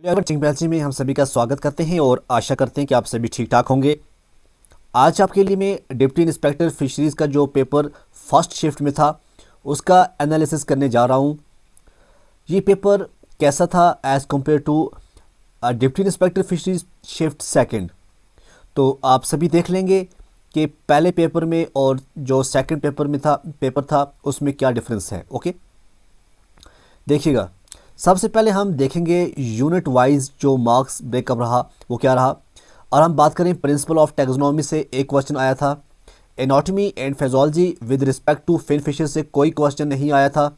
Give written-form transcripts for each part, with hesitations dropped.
Chimpanzee में हम सभी का स्वागत करते हैं और आशा करते हैं कि आप सभी ठीक ठाक होंगे। आज आपके लिए मैं डिप्टी इंस्पेक्टर फिशरीज़ का जो पेपर फर्स्ट शिफ्ट में था उसका एनालिसिस करने जा रहा हूं। ये पेपर कैसा था as compared to deputy inspector fisheries shift second. तो आप सभी देख लेंगे कि पहले पेपर में और जो सेकंड पेपर था उसमें क्या डिफरेंस है। ओके, देखिएगा। सबसे पहले हम देखेंगे यूनिट वाइज जो मार्क्स ब्रेकअप रहा वो क्या रहा। और हम बात करें प्रिंसिपल ऑफ टैक्सोनॉमी से एक क्वेश्चन आया था। Anatomy and physiology with respect to fin fishes से कोई क्वेश्चन नहीं आया था।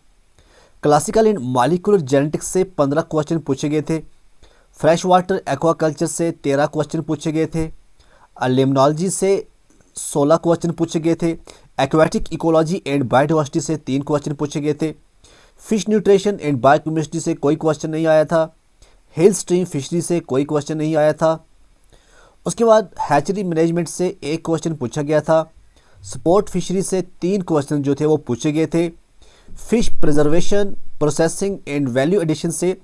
क्लासिकल एंड मॉलिक्यूलर जेनेटिक्स से 15 क्वेश्चन पूछे गए थे। फ्रेश वाटर एक्वाकल्चर से 13 क्वेश्चन पूछे गए थे। लिम्नोलॉजी से 16 क्वेश्चन पूछे गए थे। एक्वेटिक इकोलॉजी एंड बायोडाइवर्सिटी से 3 क्वेश्चन पूछे गए थे। फिश न्यूट्रिशन एंड बायोकेमिस्ट्री से कोई क्वेश्चन नहीं आया था। हिल स्ट्रीम फिशरी से कोई क्वेश्चन नहीं आया था। उसके बाद हैचरी मैनेजमेंट से एक क्वेश्चन पूछा गया था। स्पोर्ट फिशरी से 3 क्वेश्चन जो थे वो पूछे गए थे। Fish preservation, processing and value addition से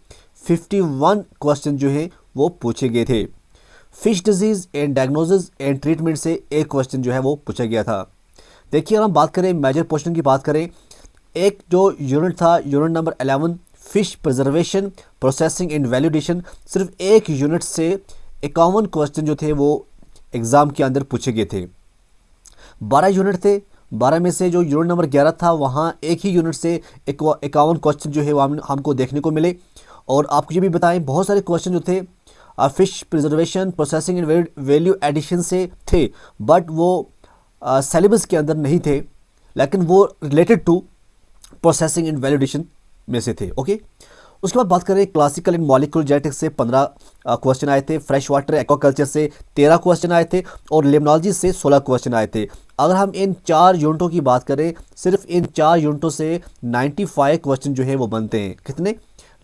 51 क्वेश्चन जो है वो पूछे गए थे। Fish diseases and diagnosis and treatment से एक क्वेश्चन जो है वो पूछा गया था। देखिए, अगर हम बात करें मेजर पोर्शन की बात करें, एक जो यूनिट था unit number 11 fish preservation, processing and value addition, सिर्फ एक यूनिट से 51 क्वेश्चन जो थे वो एग्ज़ाम के अंदर पूछे गए थे। 12 यूनिट थे, 12 में से जो यूनिट नंबर 11 था वहाँ एक ही यूनिट से 51 क्वेश्चन जो है वो हमको देखने को मिले। और आपको ये भी बताएं, बहुत सारे क्वेश्चन जो थे fish preservation, processing and value addition से थे, बट वो सिलेबस के अंदर नहीं थे, लेकिन वो related to processing and value addition में से थे। ओके, उसके बाद बात करें क्लासिकल एंड मॉलिक्यूलर जेनेटिक्स से 15 क्वेश्चन आए थे। फ्रेश वाटर एक्वाकल्चर से 13 क्वेश्चन आए थे और लिम्नोलॉजी से 16 क्वेश्चन आए थे। अगर हम इन 4 यूनिटों की बात करें, सिर्फ इन 4 यूनिटों से 95 क्वेश्चन जो है वो बनते हैं। कितने?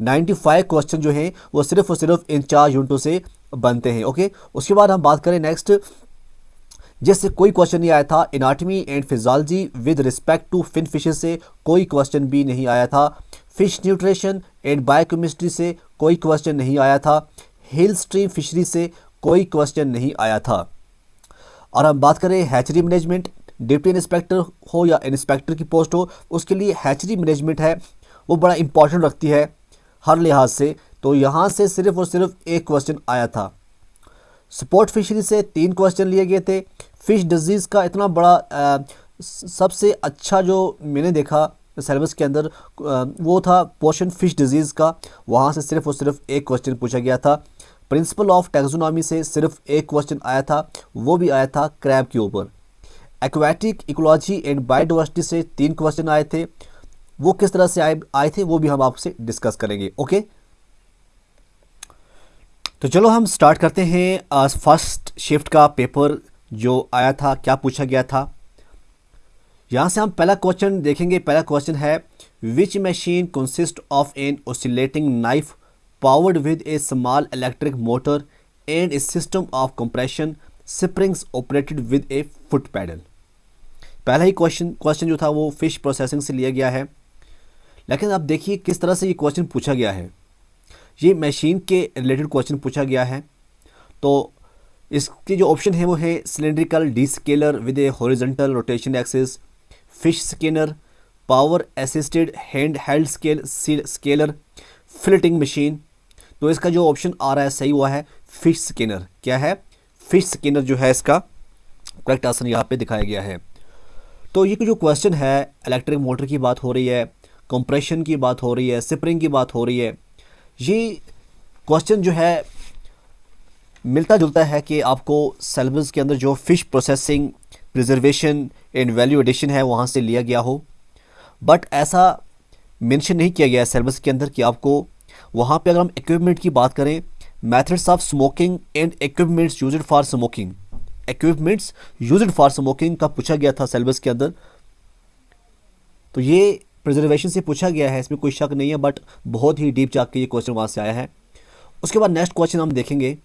95 क्वेश्चन जो हैं वो सिर्फ और सिर्फ इन 4 यूनिटों से बनते हैं। ओके, उसके बाद हम बात करें नेक्स्ट, जिससे कोई क्वेश्चन नहीं आया था, anatomy and physiology with respect to fin fishes से कोई क्वेश्चन भी नहीं आया था। फिश न्यूट्रिशन एंड बायोकेमिस्ट्री से कोई क्वेश्चन नहीं आया था। हिल स्ट्रीम फिशरी से कोई क्वेश्चन नहीं आया था। और हम बात करें हैचरी मैनेजमेंट, डिप्टी इंस्पेक्टर हो या इंस्पेक्टर की पोस्ट हो, उसके लिए हैचरी मैनेजमेंट है वो बड़ा इंपॉर्टेंट रखती है हर लिहाज से। तो यहाँ से सिर्फ और सिर्फ एक क्वेश्चन आया था। स्पोर्ट फिशरी से 3 क्वेश्चन लिए गए थे। फिश डिजीज़ का इतना बड़ा सबसे अच्छा जो मैंने देखा सिलेबस के अंदर वो था पोर्शन फिश डिजीज़ का, वहाँ से सिर्फ और सिर्फ एक क्वेश्चन पूछा गया था। प्रिंसिपल ऑफ टैक्सोनॉमी से सिर्फ एक क्वेश्चन आया था, वो भी आया था क्रैब के ऊपर। एक्वेटिक इकोलॉजी एंड बायोडाइवर्सिटी से 3 क्वेश्चन आए थे, वो किस तरह से आए थे वो भी हम आपसे डिस्कस करेंगे। ओके, तो चलो हम स्टार्ट करते हैं फर्स्ट शिफ्ट का पेपर जो आया था, क्या पूछा गया था। यहाँ से हम पहला क्वेश्चन देखेंगे। पहला क्वेश्चन है, which machine consist of an oscillating knife powered with a small electric motor and a system of compression springs operated with a foot pedal. पहला ही क्वेश्चन जो था वो फिश प्रोसेसिंग से लिया गया है, लेकिन अब देखिए किस तरह से ये क्वेश्चन पूछा गया है। ये मशीन के रिलेटेड क्वेश्चन पूछा गया है। तो इसके जो ऑप्शन है वो है cylindrical descaler with A horizontal rotation axis, fish Skinner, power assisted hand held scalar, flitting machine. तो इसका जो ऑप्शन आ रहा है सही हुआ है फिश स्किनर। क्या है? फिश स्किनर जो है इसका करेक्ट आंसर यहाँ पे दिखाया गया है। तो ये जो क्वेश्चन है, इलेक्ट्रिक मोटर की बात हो रही है, कंप्रेशन की बात हो रही है, स्प्रिंग की बात हो रही है। ये क्वेश्चन जो है मिलता जुलता है कि आपको सिलेबस के अंदर जो fish processing, preservation and value addition है वहाँ से लिया गया हो, बट ऐसा मेंशन नहीं किया गया है सिलेबस के अंदर कि आपको वहाँ पे, अगर हम इक्विपमेंट की बात करें, methods of smoking and equipments used for smoking, equipments used for smoking का पूछा गया था सिलेबस के अंदर। तो ये प्रिजर्वेशन से पूछा गया है, इसमें कोई शक नहीं है, बट बहुत ही डीप जाके ये क्वेश्चन वहाँ से आया है। उसके बाद नेक्स्ट क्वेश्चन हम देखेंगे।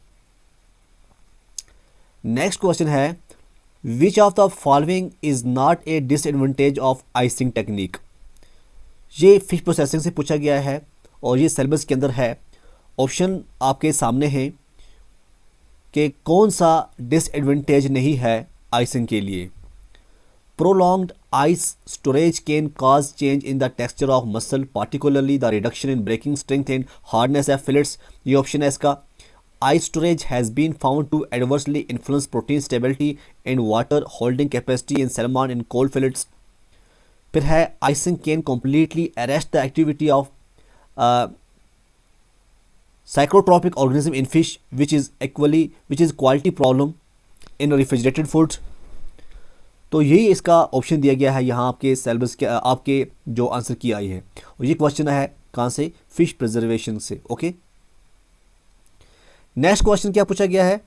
नेक्स्ट क्वेश्चन है, which of the following is not A disadvantage of icing technique. ये फिश प्रोसेसिंग से पूछा गया है और ये सिलेबस के अंदर है। ऑप्शन आपके सामने हैं कि कौन सा डिसएडवांटेज नहीं है आइसिंग के लिए। Prolonged ice storage can cause change in the texture of muscle, particularly the reduction in breaking strength and hardness of fillets. ये ऑप्शन है इसका। Ice storage has been found to adversely influence protein stability and water holding capacity in salmon in cold fillets. फिर है icing can completely arrest the activity of psychotropic organism in fish which is quality problem in refrigerated foods। तो यही इसका option दिया गया है यहाँ आपके सिलेबस के आपके जो आंसर की आई है। और ये क्वेश्चन है कहाँ से, फिश प्रिजर्वेशन से। ओके, नेक्स्ट क्वेश्चन क्या पूछा गया है।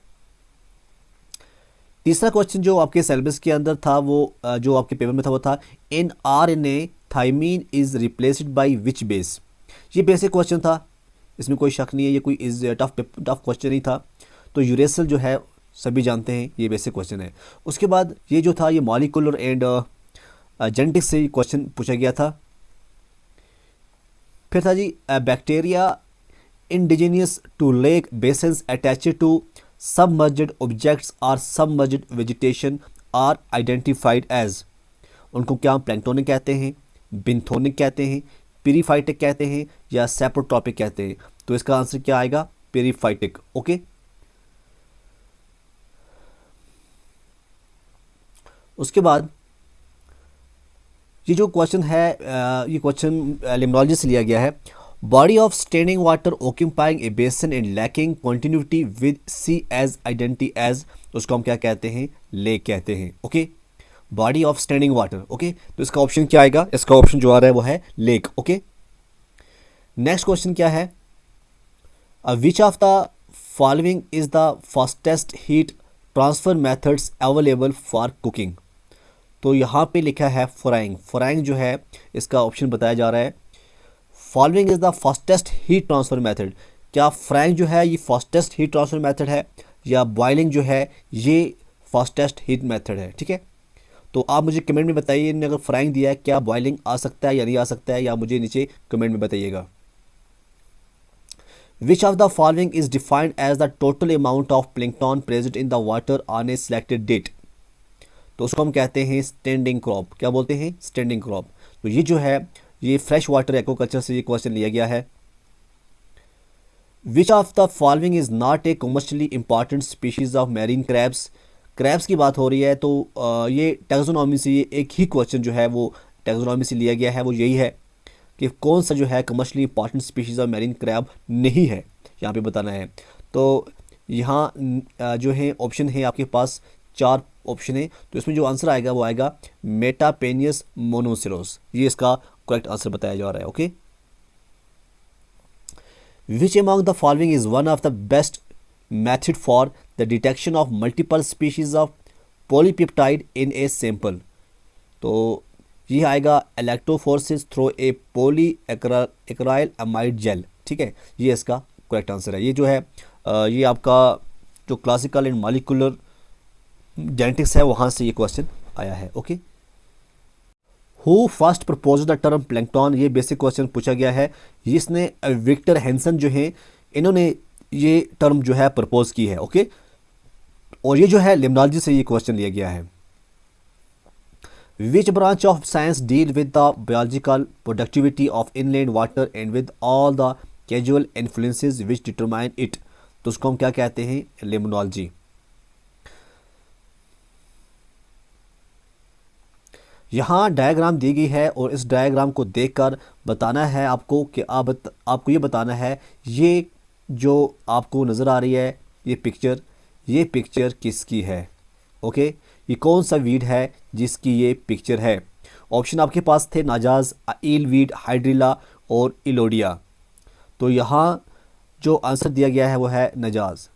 तीसरा क्वेश्चन जो आपके सिलेबस के अंदर था वो जो आपके पेपर में था वो था in RNA thymine is replaced by which base. ये बेसिक क्वेश्चन था, इसमें कोई शक नहीं है, ये कोई टफ क्वेश्चन नहीं था। तो यूरेसिल जो है सभी जानते हैं, ये बेसिक क्वेश्चन है। उसके बाद ये जो था ये मॉलिक्यूलर एंड जेनेटिक्स से क्वेश्चन पूछा गया था। फिर था जी bacteria indigenous to lake basins attached to submerged objects और submerged vegetation are identified as. उनको क्या हम प्लैंक्टोनिक कहते हैं, बिन्थोनिक कहते हैं, पेरीफाइटिक कहते हैं या सेप्रोट्रॉपिक कहते हैं। तो इसका आंसर क्या आएगा, पेरीफाइटिक। ओके, उसके बाद ये जो क्वेश्चन है ये क्वेश्चन लिम्नोलॉजी से लिया गया है। Body of standing water occupying a basin and lacking continuity with sea as identity as, उसको हम क्या कहते हैं, लेक कहते हैं। Okay, body of standing water. Okay, तो इसका ऑप्शन क्या आएगा, इसका ऑप्शन जो आ रहा है वो है लेक। ओके, नेक्स्ट क्वेश्चन क्या है, which of the following is the fastest heat transfer methods available for cooking. तो यहाँ पे लिखा है फ्राइंग। फ्राइंग जो है इसका ऑप्शन बताया जा रहा है। Following is the fastest heat transfer method, क्या फ्राइंग जो है ये फास्टेस्ट हीट ट्रांसफर मेथड है या बॉइलिंग जो है ये फास्टेस्ट हीट मेथड है। ठीक है, तो आप मुझे कमेंट में बताइए, इन्होंने अगर फ्राइंग दिया है क्या बॉइलिंग आ सकता है या नहीं आ सकता है, या मुझे नीचे कमेंट में बताइएगा। Which of the following is defined as the total amount of plankton present in the water on a selected date. तो उसको हम कहते हैं स्टैंडिंग क्रॉप। क्या बोलते हैं, स्टैंडिंग क्रॉप। तो ये जो है ये फ्रेश वाटर एक्वाकल्चर से ये क्वेश्चन लिया गया है। Which of the following is not A commercially important species of marine crabs. Crabs की बात हो रही है, तो ये टैक्सोनॉमी से ये एक ही क्वेश्चन जो है वो टैक्सोनॉमी से लिया गया है, वो यही है कि कौन सा जो है commercially important species of marine crab नहीं है, यहाँ पे बताना है। तो यहाँ जो है ऑप्शन है आपके पास 4 ऑप्शन है, तो इसमें जो आंसर आएगा वो आएगा मेटापेनियस मोनोसिरोस। ये इसका करेक्ट आंसर बताया जा रहा है। Okay, which among the following is one of the best method for the detection of multiple species of polypeptide in a sample. तो ये आएगा electrophoresis through a poly acryl amide gel. ठीक है, ये इसका करेक्ट आंसर है। ये जो है ये आपका जो क्लासिकल एंड मॉलिक्यूलर जेनेटिक्स है वहाँ से ये क्वेश्चन आया है। Okay, who first propose the term plankton, ये बेसिक क्वेश्चन पूछा गया है। जिसने विक्टर हैंसन जो है इन्होंने ये टर्म जो है प्रपोज की है। ओके, और ये जो है लिम्नोलॉजी से ये क्वेश्चन लिया गया है। Which branch of science deal with the biological productivity of inland water and with all the casual influences which determine it. तो उसको हम क्या कहते हैं, लिम्नोलॉजी। यहाँ डायग्राम दी गई है और इस डायग्राम को देखकर बताना है आपको कि आपको ये बताना है ये जो आपको नज़र आ रही है ये पिक्चर किसकी है। ओके, ये कौन सा वीड है जिसकी ये पिक्चर है। ऑप्शन आपके पास थे नाजाज, ईल वीड, हाइड्रिला और इलोडिया। तो यहाँ जो आंसर दिया गया है वो है नजाज।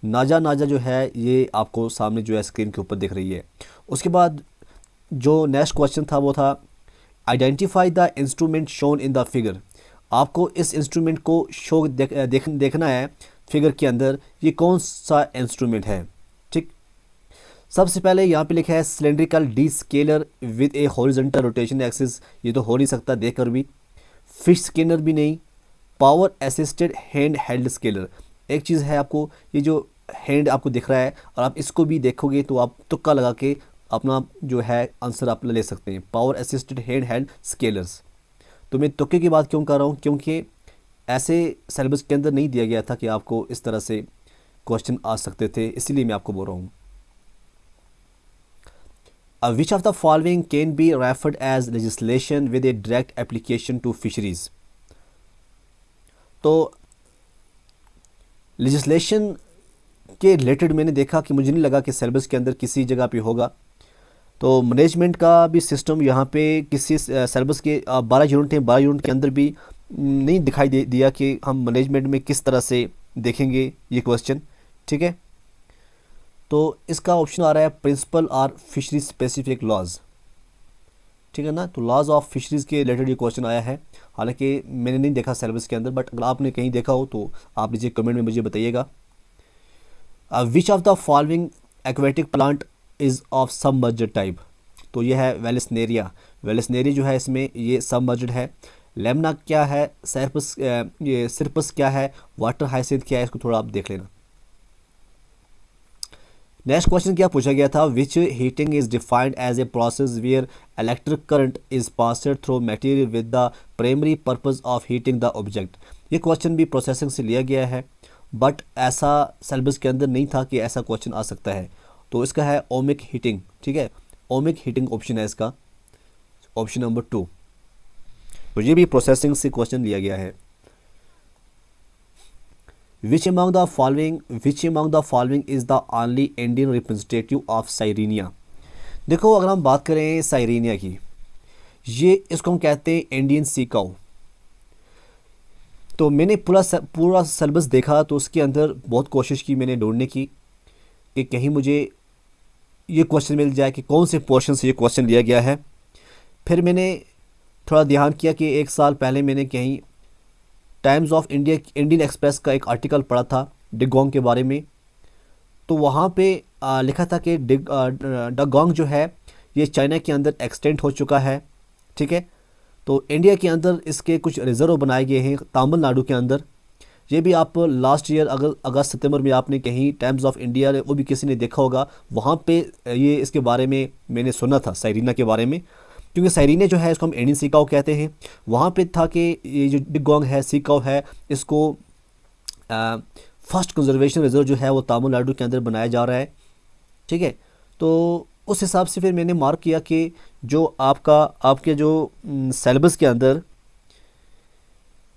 नाजा जो है ये आपको सामने जो है स्क्रीन के ऊपर दिख रही है। उसके बाद जो नेक्स्ट क्वेश्चन था वो था identify the instrument shown in the figure. आपको इस इंस्ट्रूमेंट को देखना है फिगर के अंदर, ये कौन सा इंस्ट्रूमेंट है। ठीक, सबसे पहले यहाँ पे लिखा है cylindrical descaler with A horizontal rotation axis. ये तो हो नहीं सकता देखकर भी। फिश स्किनर भी नहीं, power assisted hand held scalar. एक चीज़ है, आपको ये जो हैंड आपको दिख रहा है और आप इसको भी देखोगे तो आप तुक्का लगा के अपना जो है आंसर आप ले सकते हैं, power assisted hand held scalars. तो मैं तुक्के की बात क्यों कर रहा हूँ, क्योंकि ऐसे सिलेबस के अंदर नहीं दिया गया था कि आपको इस तरह से क्वेश्चन आ सकते थे, इसीलिए मैं आपको बोल रहा हूँ। Which of the following can be referred as legislation with a direct application to fisheries. तो लेजिस्लेशन के रिलेटेड मैंने देखा कि मुझे नहीं लगा कि सिलेबस के अंदर किसी जगह पे होगा। तो मैनेजमेंट का भी सिस्टम यहाँ पे किसी सिलेबस के 12 यूनिट हैं, 12 यूनिट के अंदर भी नहीं दिखाई दिया कि हम मैनेजमेंट में किस तरह से देखेंगे ये क्वेश्चन। ठीक है, तो इसका ऑप्शन आ रहा है principal are fishery specific laws. ठीक है ना, तो लॉज ऑफ फिशरीज़ के रिलेटेड ये क्वेश्चन आया है। हालांकि मैंने नहीं देखा सिलेबस के अंदर, बट अगर आपने कहीं देखा हो तो आप नीचे कमेंट में मुझे बताइएगा। Which of the following aquatic plant is of submerged type. तो ये है वेलेस्नेरिया। वेलेस्नेरिया जो है इसमें ये सबमर्ज्ड है। लेमना क्या है, सर्पस ये सिरपस क्या है, वाटर हाइसिंथ क्या है, इसको थोड़ा आप देख लेना। नेक्स्ट क्वेश्चन क्या पूछा गया था, which heating is defined as a process where electric current is passed through material with the primary purpose of heating the object. ये क्वेश्चन भी प्रोसेसिंग से लिया गया है, बट ऐसा सिलेबस के अंदर नहीं था कि ऐसा क्वेश्चन आ सकता है। तो इसका है ओमिक हीटिंग। ठीक है, ओमिक हीटिंग ऑप्शन है इसका, ऑप्शन नंबर 2। तो ये भी प्रोसेसिंग से क्वेश्चन लिया गया है। Which among the following is the only Indian representative of Cyrenia। देखो, अगर हम बात करें साइरेनिया की, ये इसको हम कहते हैं इंडियन सी काऊ। तो मैंने पूरा सिलेबस देखा, तो उसके अंदर बहुत कोशिश की मैंने ढूंढने की कि कहीं मुझे ये क्वेश्चन मिल जाए कि कौन से पोर्शन से ये क्वेश्चन लिया गया है। फिर मैंने थोड़ा ध्यान किया कि एक साल पहले मैंने कहीं टाइम्स ऑफ इंडियन एक्सप्रेस का एक आर्टिकल पढ़ा था डिगोंग के बारे में। तो वहाँ पे लिखा था कि डगोंग जो है ये चाइना के अंदर एक्सटेंड हो चुका है। ठीक है, तो इंडिया के अंदर इसके कुछ रिजर्व बनाए गए हैं तमिलनाडु के अंदर। ये भी आप लास्ट ईयर अगस्त सितंबर में आपने कहीं टाइम्स ऑफ इंडिया, वो भी किसी ने देखा होगा, वहाँ पे ये इसके बारे में मैंने सुना था साइरीना के बारे में। क्योंकि साइरीना जो है इसको हम इंडियन सी काऊ कहते हैं। वहाँ पे था कि ये जो डिगोंग है, सी काऊ है, इसको फर्स्ट कंजर्वेशन रिजर्व जो है वो तमिलनाडु के अंदर बनाया जा रहा है। ठीक है, तो उस हिसाब से फिर मैंने मार्क किया कि जो आपके जो सिलेबस के अंदर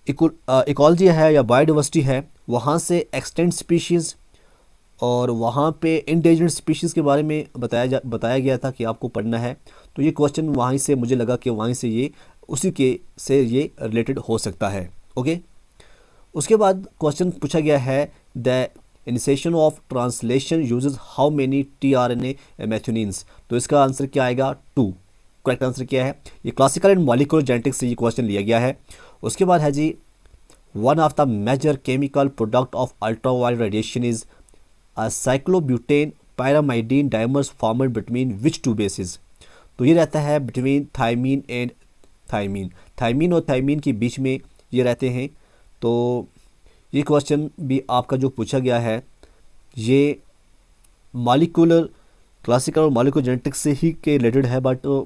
इकोलॉजी है या बायोडाइवर्सिटी है, वहाँ से एक्सटेंट स्पीशीज़ और वहाँ पे इंडेंजर्ड स्पीशीज़ के बारे में बताया गया था कि आपको पढ़ना है। तो ये क्वेश्चन वहीं से मुझे लगा कि वहीं से ये उसी के से ये रिलेटेड हो सकता है। ओके, उसके बाद क्वेश्चन पूछा गया है the initiation of translation uses how many tRNA मैथ्योनीन्स। तो इसका आंसर क्या आएगा, 2। करेक्ट आंसर क्या है, ये क्लासिकल एंड मॉलिक्यूलर जेनेटिक्स से ये क्वेश्चन लिया गया है। उसके बाद है जी, one of the major chemical product of ultraviolet radiation is cyclobutane pyrimidine dimers formed between which 2 bases. तो ये रहता है between thymine and thymine. Thymine और थायमीन के बीच में ये रहते हैं। तो ये क्वेश्चन भी आपका जो पूछा गया है ये मॉलिक्यूलर क्लासिकल और मॉलिक्यूलर जेनेटिक्स से ही के रिलेटेड है, बट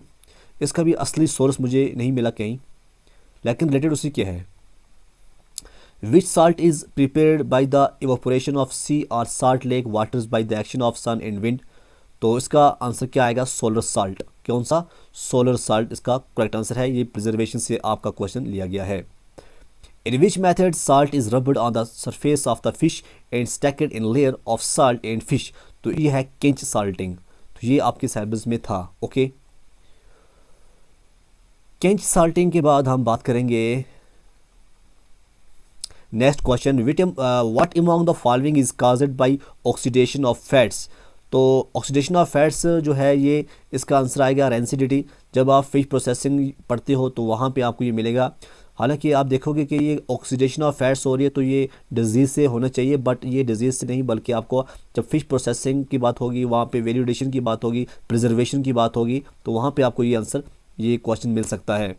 इसका भी असली सोर्स मुझे नहीं मिला कहीं, लेकिन रिलेटेड उसी के है। Which salt is prepared by the evaporation of sea और salt lake waters by the action of sun and wind. तो इसका आंसर क्या आएगा, सोलर साल्ट। कौन सा, सोलर साल्ट इसका करेक्ट आंसर है। ये प्रिजर्वेशन से आपका क्वेश्चन लिया गया है। In which method salt is rubbed on the surface of the fish and stacked in layer of salt and fish। तो ये है किंच साल्टिंग। तो ये आपके सिलेबस में था। ओके, किंच साल्टिंग के बाद हम बात करेंगे next question, what among the following is caused by oxidation of fats. तो ऑक्सीडेशन ऑफ फैट्स जो है ये इसका आंसर आएगा रेंसिडिटी। जब आप फिश प्रोसेसिंग पढ़ते हो तो वहाँ पे आपको ये मिलेगा। हालांकि आप देखोगे कि ये ऑक्सीडेशन ऑफ फैट्स हो रही है तो ये डिजीज़ से होना चाहिए, बट ये डिजीज़ से नहीं, बल्कि आपको जब फिश प्रोसेसिंग की बात होगी, वहाँ पे वैल्यूडेशन की बात होगी, प्रिजर्वेशन की बात होगी, तो वहाँ पे आपको ये आंसर, ये क्वेश्चन मिल सकता है।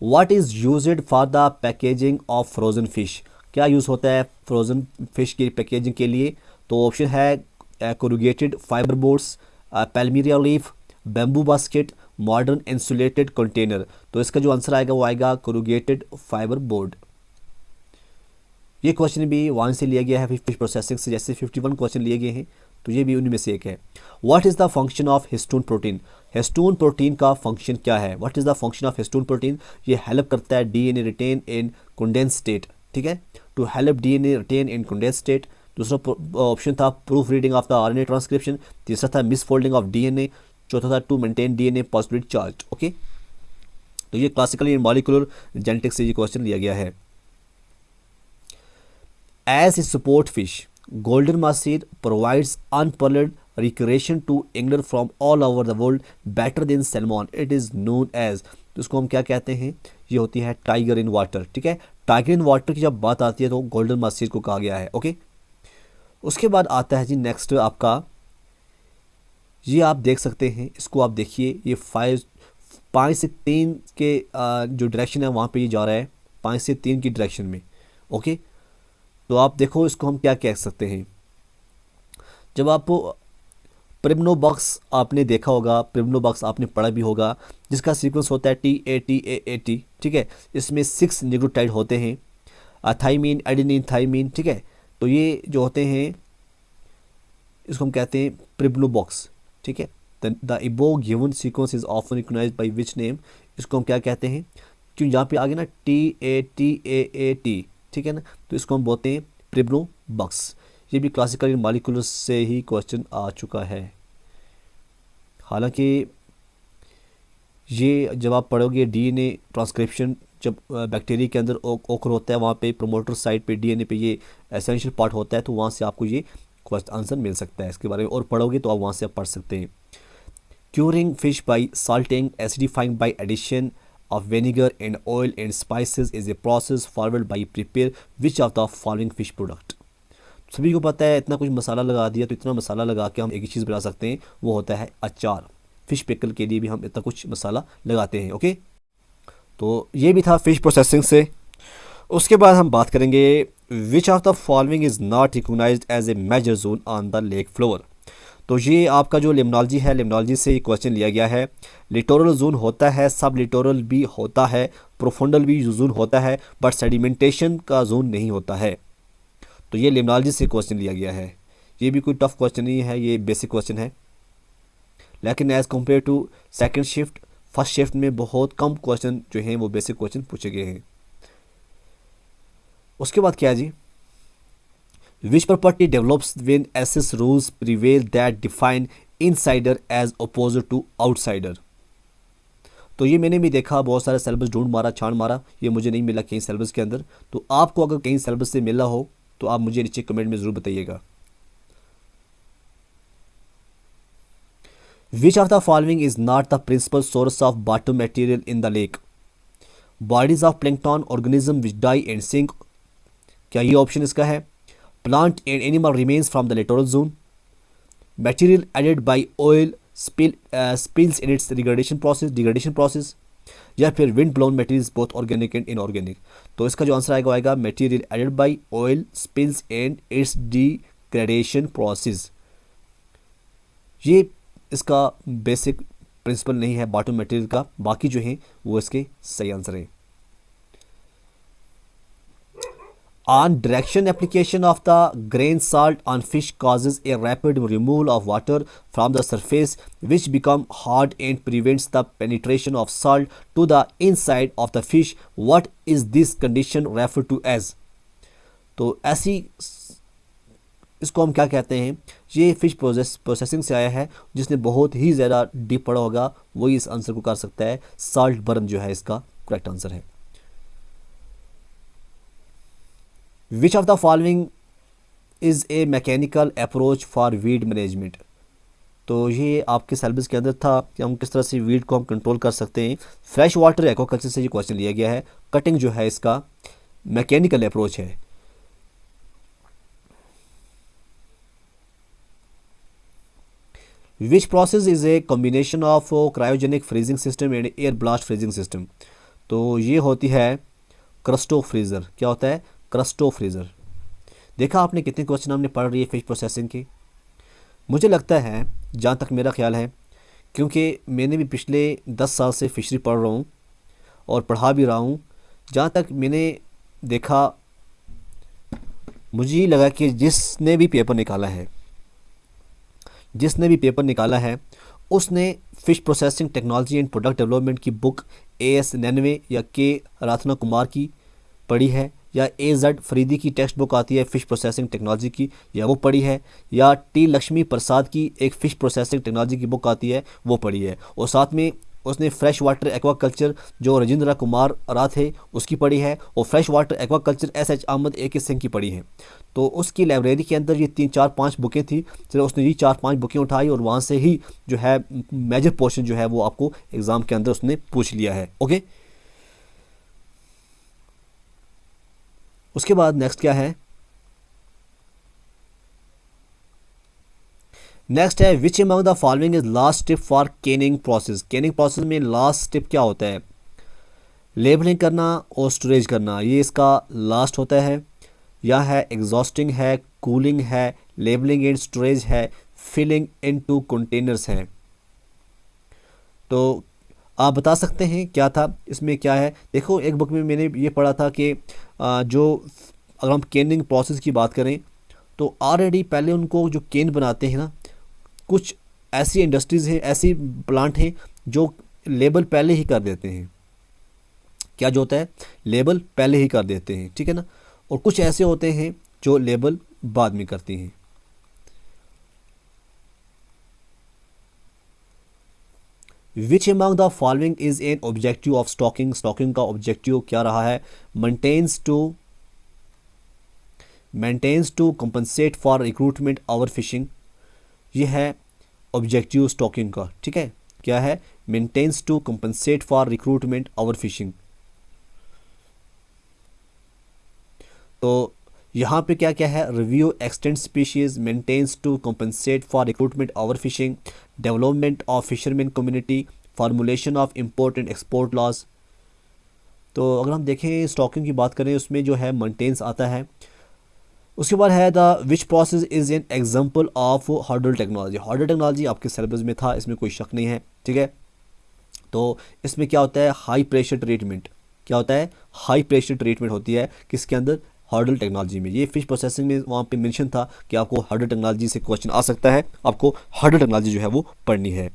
What is used for the packaging of frozen fish, क्या यूज़ होता है फ्रोज़न फिश की पैकेजिंग के लिए? तो ऑप्शन है corrugated fibre boards, palmyra leaf, bamboo basket, modern insulated container. तो इसका जो आंसर आएगा वो आएगा कोरुगेटेड फाइबर बोर्ड। ये क्वेश्चन भी वहाँ से लिया गया है फिश प्रोसेसिंग से, जैसे 51 क्वेश्चन लिए गए हैं तो ये भी उनमें में से एक है। What is the function of histone protein, histone protein का फंक्शन क्या है? What is the function of histone protein, ये हेल्प करता है DNA retain in condense state, ठीक है, to help DNA retain in condense state. दूसरा ऑप्शन था proofreading of the RNA transcription, तीसरा था मिस फोल्डिंग ऑफ डीएनए, चौथा था to maintain DNA positively charge. Okay, तो ये क्लासिकल इन मॉलिकुलर जेनेटिक्स से ये क्वेश्चन लिया गया है। As a support fish, golden mahseer provides unparalleled recreation to anglers from all over the world better than salmon. It is known as, तो इसको हम क्या कहते हैं? ये होती है टाइगर इन वाटर, ठीक है। टाइगर इन वाटर की जब बात आती है तो गोल्डन महसीर को कहा गया है। ओके, उसके बाद आता है जी नेक्स्ट आपका, ये आप देख सकते हैं, इसको आप देखिए, ये 5 से 3 के जो डायरेक्शन है वहाँ पे ये जा रहा है 5 से 3 की डायरेक्शन में। ओके, तो आप देखो इसको हम क्या कह सकते हैं। जब आप प्रिम्नोबॉक्स आपने देखा होगा, प्रिम्नोबॉक्स आपने पढ़ा भी होगा, जिसका सीक्वेंस होता है TATAAT, ठीक है। इसमें 6 न्यूक्लियोटाइड होते हैं, थाइमीन, एडेनिन, थाइमीन, ठीक है। तो ये जो होते हैं इसको हम कहते हैं प्रिम्नोबॉक्स, ठीक है। The above given sequence is often recognised by which name, इसको हम क्या कहते हैं? क्यों यहाँ पे आगे ना TATAAT, ठीक है ना, तो इसको हम बोलते हैं प्रिम्नोबॉक्स। ये भी क्लासिकल मॉलिक्यूलर से ही क्वेश्चन आ चुका है। हालांकि ये जब आप पढ़ोगे डीएनए ट्रांसक्रिप्शन, जब बैक्टीरिया के अंदर ओकर होता है वहाँ पे प्रोमोटर साइड पे डीएनए पे ये एसेंशियल पार्ट होता है, तो वहाँ से आपको ये क्वेश्चन आंसर मिल सकता है इसके बारे में, और पढ़ोगे तो आप वहाँ से आप पढ़ सकते हैं। Curing fish by salting, acidifying by addition of vinegar and oil and spices is a process followed by prepare which of the following fish product। सभी को पता है इतना कुछ मसाला लगा दिया तो इतना मसाला लगा के हम एक ही चीज़ बना सकते हैं, वो होता है अचार। फिश पिकल के लिए भी हम इतना कुछ मसाला लगाते हैं। ओके, तो ये भी था फिश प्रोसेसिंग से। उसके बाद हम बात करेंगे which of the following is not recognised as a major zone on the lake floor. तो ये आपका जो लिम्नोलॉजी है, लिम्नोलॉजी से ये क्वेश्चन लिया गया है। लिटोरल जोन होता है, सब लिटोरल भी होता है, प्रोफंडल भी जोन होता है, बट सेडिमेंटेशन का जोन नहीं होता है। तो ये लिम्नोलॉजी से क्वेश्चन लिया गया है। ये भी कोई टफ क्वेश्चन नहीं है, ये बेसिक क्वेश्चन है, लेकिन as compared to second shift, first shift में बहुत कम क्वेश्चन जो हैं वो बेसिक क्वेश्चन पूछे गए हैं। उसके बाद क्या है जी, Which property develops when access rules prevail that define insider as opposed to outsider। तो ये मैंने भी देखा, बहुत सारे सिलेबस ढूंढ मारा, छान मारा, ये मुझे नहीं मिला कहीं सिलेबस के अंदर। तो आपको अगर कहीं सिलेबस से मिला हो तो आप मुझे नीचे कमेंट में ज़रूर बताइएगा। Which of the following is not the principal source of bottom material in the lake? Bodies of plankton organism which die and sink। क्या ये ऑप्शन इसका है? Plant and animal remains from the littoral zone, material added by oil spills in its degradation process, या फिर wind blown materials both organic and inorganic। तो इसका जो answer आएगा वो आएगा material added by oil spills and its degradation process। ये इसका बेसिक प्रिंसिपल नहीं है बॉटम मटेरियल का, बाकी जो है वो इसके सही आंसर है। On direction application of the grain salt on fish causes a rapid removal of water from the surface which become hard and prevents the penetration of salt to the inside of the fish। What is this condition referred to as? तो ऐसी इसको हम क्या कहते हैं? ये fish processing से आया है, जिसने बहुत ही ज़्यादा डीप पढ़ा होगा वही इस आंसर को कर सकता है। साल्ट बर्न जो है इसका करेक्ट आंसर है। Which of the following is a mechanical approach for weed management? तो ये आपके सिलेबस के अंदर था कि हम किस तरह से वीड को हम कंट्रोल कर सकते हैं। फ्रेश वाटर एक्वाकल्चर से ये क्वेश्चन लिया गया है। कटिंग जो है इसका मैकेनिकल अप्रोच है। Which process is a combination of cryogenic freezing system and air blast freezing system? तो ये होती है क्रस्टोफ्रीज़र। क्या होता है? क्रस्टोफ्रीज़र। देखा आपने कितने क्वेश्चन हमने पढ़ रही है फिश प्रोसेसिंग के। मुझे लगता है, जहाँ तक मेरा ख्याल है, क्योंकि मैंने भी पिछले 10 साल से फ़िशरी पढ़ रहा हूँ और पढ़ा भी रहा हूँ, जहाँ तक मैंने देखा, मुझे ये लगा कि जिसने भी पेपर निकाला है उसने fish processing technology and product development की बुक AS 99 या के राधना कुमार की पढ़ी है, या AZ फरीदी की टेक्स्ट बुक आती है फ़िश प्रोसेसिंग टेक्नोलॉजी की, या वो पढ़ी है, या T लक्ष्मी प्रसाद की एक फ़िश प्रोसेसिंग टेक्नोलॉजी की बुक आती है, वो पढ़ी है। और साथ में उसने फ्रेश वाटर एक्वाकल्चर जो राजेंद्र कुमार रा थे उसकी पढ़ी है, और fresh water aquaculture SH Ahmad AK Singh की पढ़ी है। तो उसकी लाइब्रेरी के अंदर ये 3-4-5 बुकें थी। चलो उसने ये 4-5 बुकें उठाई और वहाँ से ही जो है मेजर पोर्शन जो है वो आपको एग्ज़ाम के अंदर उसने पूछ लिया है। ओके, उसके बाद नेक्स्ट क्या है? नेक्स्ट है विच among the following is last step for Canning process. Canning process में लास्ट स्टेप क्या होता है? लेबलिंग करना और स्टोरेज करना, ये इसका लास्ट होता है। या है एग्जॉस्टिंग है, कूलिंग है, लेबलिंग एंड स्टोरेज है, फिलिंग इनटू कंटेनर्स है। तो आप बता सकते हैं क्या था इसमें, क्या है? देखो, एक बुक में मैंने ये पढ़ा था कि जो अगर हम केनिंग प्रोसेस की बात करें तो ऑलरेडी पहले उनको जो केन बनाते हैं ना, कुछ ऐसी इंडस्ट्रीज़ हैं, ऐसी प्लांट हैं जो लेबल पहले ही कर देते हैं। क्या जो होता है? लेबल पहले ही कर देते हैं, ठीक है ना। और कुछ ऐसे होते हैं जो लेबल बाद में करती हैं। Which among the following is an objective of stocking. Stocking का ऑब्जेक्टिव क्या रहा है? Maintains to compensate for recruitment overfishing. ये है ऑब्जेक्टिव स्टॉकिंग का, ठीक है। क्या है? Maintains to compensate for recruitment overfishing. तो यहाँ पे क्या क्या है? Review extend species, maintains to compensate for recruitment overfishing, development of fisherman community, formulation of import and export laws. तो अगर हम देखें स्टॉकिंग की बात करें, उसमें जो है मेंटेन्स आता है। उसके बाद है the which process is an example of hurdle technology. Hurdle technology आपके सिलेबस में था, इसमें कोई शक नहीं है, ठीक है। तो इसमें क्या होता है? High pressure treatment. क्या होता है? हाई प्रेशर ट्रीटमेंट होती है किसके अंदर? हर्डल टेक्नोलॉजी में। ये फिश प्रोसेसिंग में वहाँ पे मेंशन था कि आपको हर्डल टेक्नोलॉजी से क्वेश्चन आ सकता है, आपको हर्डल टेक्नोलॉजी जो है वो पढ़नी है।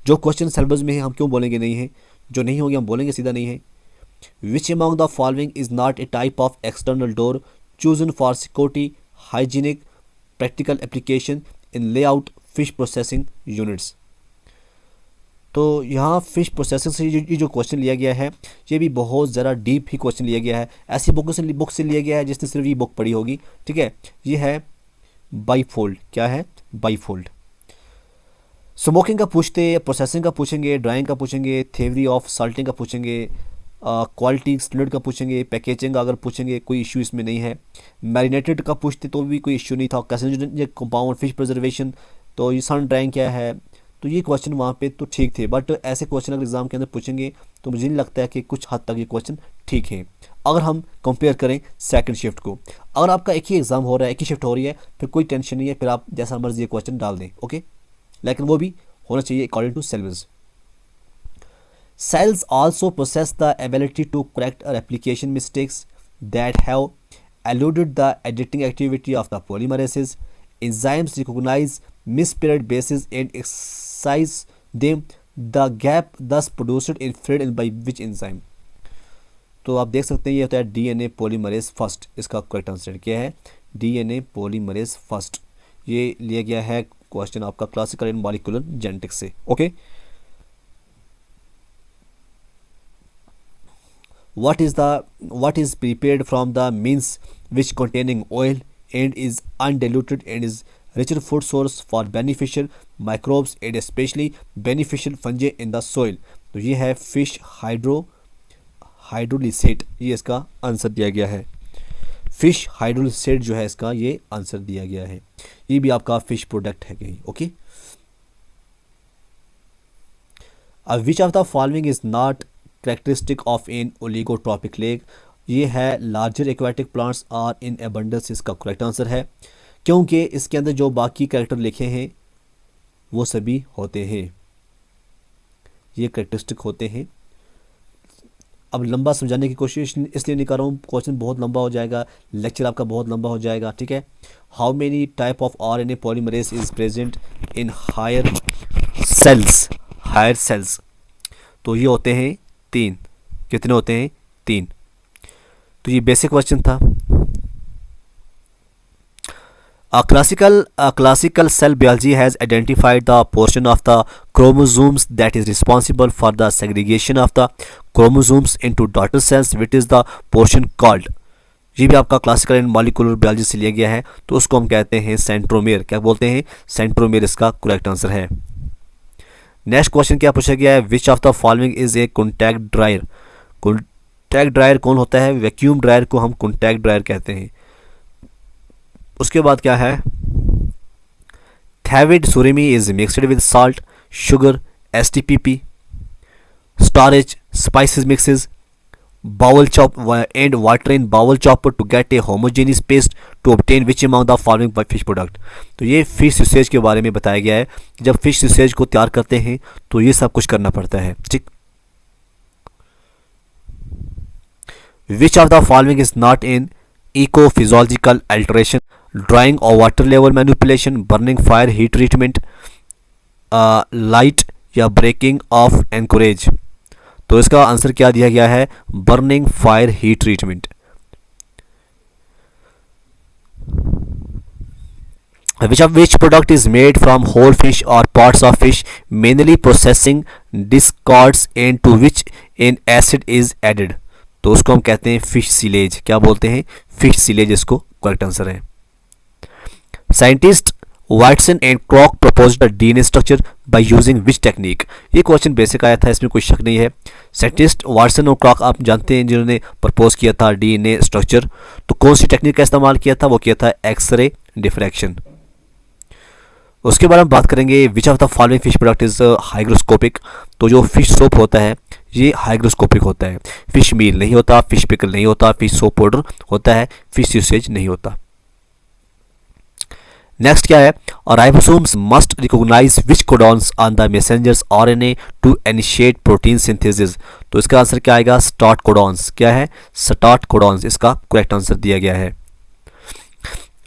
जो क्वेश्चन सिलेबस में है हम क्यों बोलेंगे नहीं है, जो नहीं होगी हम बोलेंगे सीधा नहीं है। विच among the following is not A type of external door chosen for security, hygienic, practical application in layout fish processing units। तो यहाँ फिश प्रोसेसिंग से ये जो क्वेश्चन लिया गया है, ये भी बहुत ज़्यादा डीप ही क्वेश्चन लिया गया है। ऐसी बुक से लिया गया है जिसने सिर्फ ये बुक पढ़ी होगी, ठीक है। ये है बाईफोल्ड। क्या है? बाईफोल्ड। स्मोकिंग का पूछते, प्रोसेसिंग का पूछेंगे, ड्राइंग का पूछेंगे, थ्योरी ऑफ साल्टिंग का पूछेंगे, क्वालिटी स्टैंडर्ड का पूछेंगे, पैकेजिंग का अगर पूछेंगे कोई इशू इसमें नहीं है। मैरिनेटेड का पूछते तो भी कोई इशू नहीं था। कैसेंजर कंपाउंड, फिश प्रिजर्वेशन, तो ये सन ड्राइंग क्या है, तो ये क्वेश्चन वहाँ पे तो ठीक थे। बट ऐसे क्वेश्चन अगर एग्ज़ाम के अंदर पूछेंगे तो मुझे नहीं लगता है कि कुछ हद तक ये क्वेश्चन ठीक है, अगर हम कंपेयर करें सेकंड शिफ्ट को। अगर आपका एक ही एग्ज़ाम हो रहा है, एक ही शिफ्ट हो रही है, फिर कोई टेंशन नहीं है, फिर आप जैसा मर्जी ये क्वेश्चन डाल दें, ओके। लेकिन वो भी होना चाहिए according to syllabus. Cells also possess the ability to correct replication mistakes that have eluded the editing activity of the polymerases. Enzymes recognize misspelled bases and excise them. The gap thus produced is filled in by which enzyme? तो आप देख सकते हैं ये होता है DNA polymerase first. इसका correct answer क्या है? DNA polymerase first. ये लिया गया है क्वेश्चन आपका क्लासिकल एंड मॉलिक्यूलर जेनेटिक्स से, okay. What is prepared from the means which containing oil and is undiluted and is richer food source for beneficial microbes and especially beneficial fungi in the soil? तो ये है fish हाइड्रोलिसेट, ये इसका answer दिया गया है। Fish हाइड्रोलिसेट जो है इसका ये आंसर दिया गया है। ये भी आपका फिश प्रोडक्ट है कहीं, okay. Which of the following is not characteristic of an oligotrophic lake, ये है larger aquatic plants are in abundance, इसका करेक्ट आंसर है, क्योंकि इसके अंदर जो बाकी कैरेक्टर लिखे हैं वो सभी होते हैं, ये करेक्टरिस्टिक होते हैं। अब लंबा समझाने की कोशिश इसलिए नहीं कर रहा हूँ, क्वेश्चन बहुत लंबा हो जाएगा, लेक्चर आपका बहुत लंबा हो जाएगा, ठीक है। How many type of RNA polymerase is present in higher cells, तो ये होते हैं 3। कितने होते हैं? 3। तो ये बेसिक क्वेश्चन था। Classical cell biology has identified the portion of the chromosomes that is responsible for the segregation of the chromosomes into daughter cells, which is the portion called, ये भी आपका क्लासिकल एंड मॉलिक्यूलर बायोलॉजी से लिया गया है, तो उसको हम कहते हैं सेंट्रोमेयर। क्या बोलते हैं? सेंट्रोमेयर इसका करेक्ट आंसर है। नेक्स्ट क्वेश्चन क्या पूछा गया है? Which of the following is A contact dryer. Contact dryer कौन होता है? वैक्यूम ड्रायर को हम कॉन्टैक्ट ड्रायर कहते हैं। उसके बाद क्या है? Thawed surimi is mixed with salt, sugar, STPP, starch, spices mixes, bowl chop and water in bowl chopper to get a homogeneous paste to obtain which among the following fish product. तो ये fish usage के बारे में बताया गया है। जब fish usage को तैयार करते हैं तो ये सब कुछ करना पड़ता है, ठीक। Which of the following is not in eco physiological alteration? Drying और water level manipulation, burning fire heat treatment, light या ब्रेकिंग ऑफ एंकोरेज। तो इसका आंसर क्या दिया गया है? Burning fire heat treatment. Which product is made from whole fish or parts of fish, mainly processing discards, and to which an acid is added? तो उसको हम कहते हैं फिश सीलेज। क्या बोलते हैं? फिश सीलेज इसको करेक्ट आंसर है। Scientist Watson and Crick proposed the DNA structure by using which technique? ये क्वेश्चन बेसिक आया था, इसमें कोई शक नहीं है। साइंटिस्ट वाटसन और क्रॉक आप जानते हैं जिन्होंने प्रपोज किया था डीएनए स्ट्रक्चर, तो कौन सी टेक्निक का इस्तेमाल किया था? वो किया था एक्सरे डिफ्रैक्शन। उसके बाद हम बात करेंगे which of the following fish product is hygroscopic. तो जो फिश सोप होता है ये हाइग्रोस्कोपिक होता है। फिश मील नहीं होता, फिश पिकल नहीं होता, फिश सोप पाउडर होता है, फिश यूसेज नहीं होता। नेक्स्ट क्या है? Ribosomes must recognise which codons on the messengers RNA to initiate protein synthesis. तो इसका आंसर क्या आएगा? Start codons. क्या है? स्टार्ट कोडॉन्स इसका करेक्ट आंसर दिया गया है।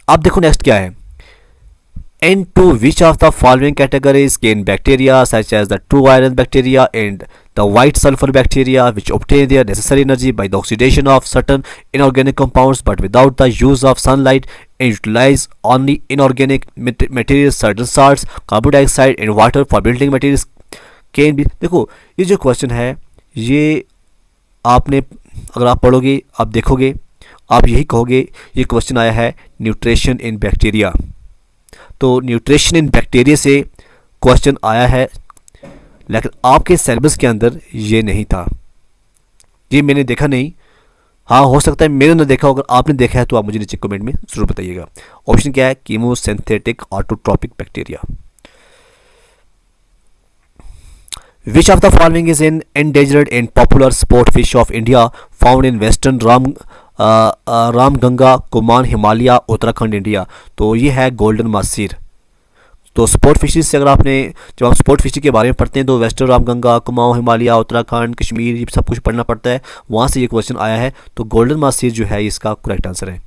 अब देखो नेक्स्ट क्या है? Into which of the following categories can bacteria such as the true iron bacteria and the white sulfur bacteria, which obtain their necessary energy by the oxidation of certain inorganic compounds but without the use of sunlight and utilize only inorganic materials, certain salts, carbon dioxide and water for building materials can be। देखो ये जो question है ये आपने अगर आप पढ़ोगे, आप देखोगे, आप यही कहोगे ये क्वेश्चन आया है न्यूट्रिशन इन बैक्टीरिया। तो न्यूट्रिशन इन बैक्टीरिया से क्वेश्चन आया है, लेकिन आपके सिलेबस के अंदर ये नहीं था, ये मैंने देखा नहीं। हाँ हो सकता है मैंने ना देखा, अगर आपने देखा है तो आप मुझे नीचे कमेंट में ज़रूर बताइएगा। ऑप्शन क्या है? Chemosynthetic autotrophic bacteria. Which of the following is N endangered and popular sport fish of India found in western Ramganga, Kuman, Himalaya, Uttarakhand, India? तो ये है गोल्डन मासीर। तो स्पोर्ट फिशेज से अगर आपने जब आप स्पोर्ट फिशेज के बारे में पढ़ते हैं तो वेस्टर्न रामगंगा, कुमाऊं, हिमालय, उत्तराखंड, कश्मीर, ये सब कुछ पढ़ना पड़ता है, वहाँ से ये क्वेश्चन आया है। तो गोल्डन मासीर जो है इसका करेक्ट आंसर है।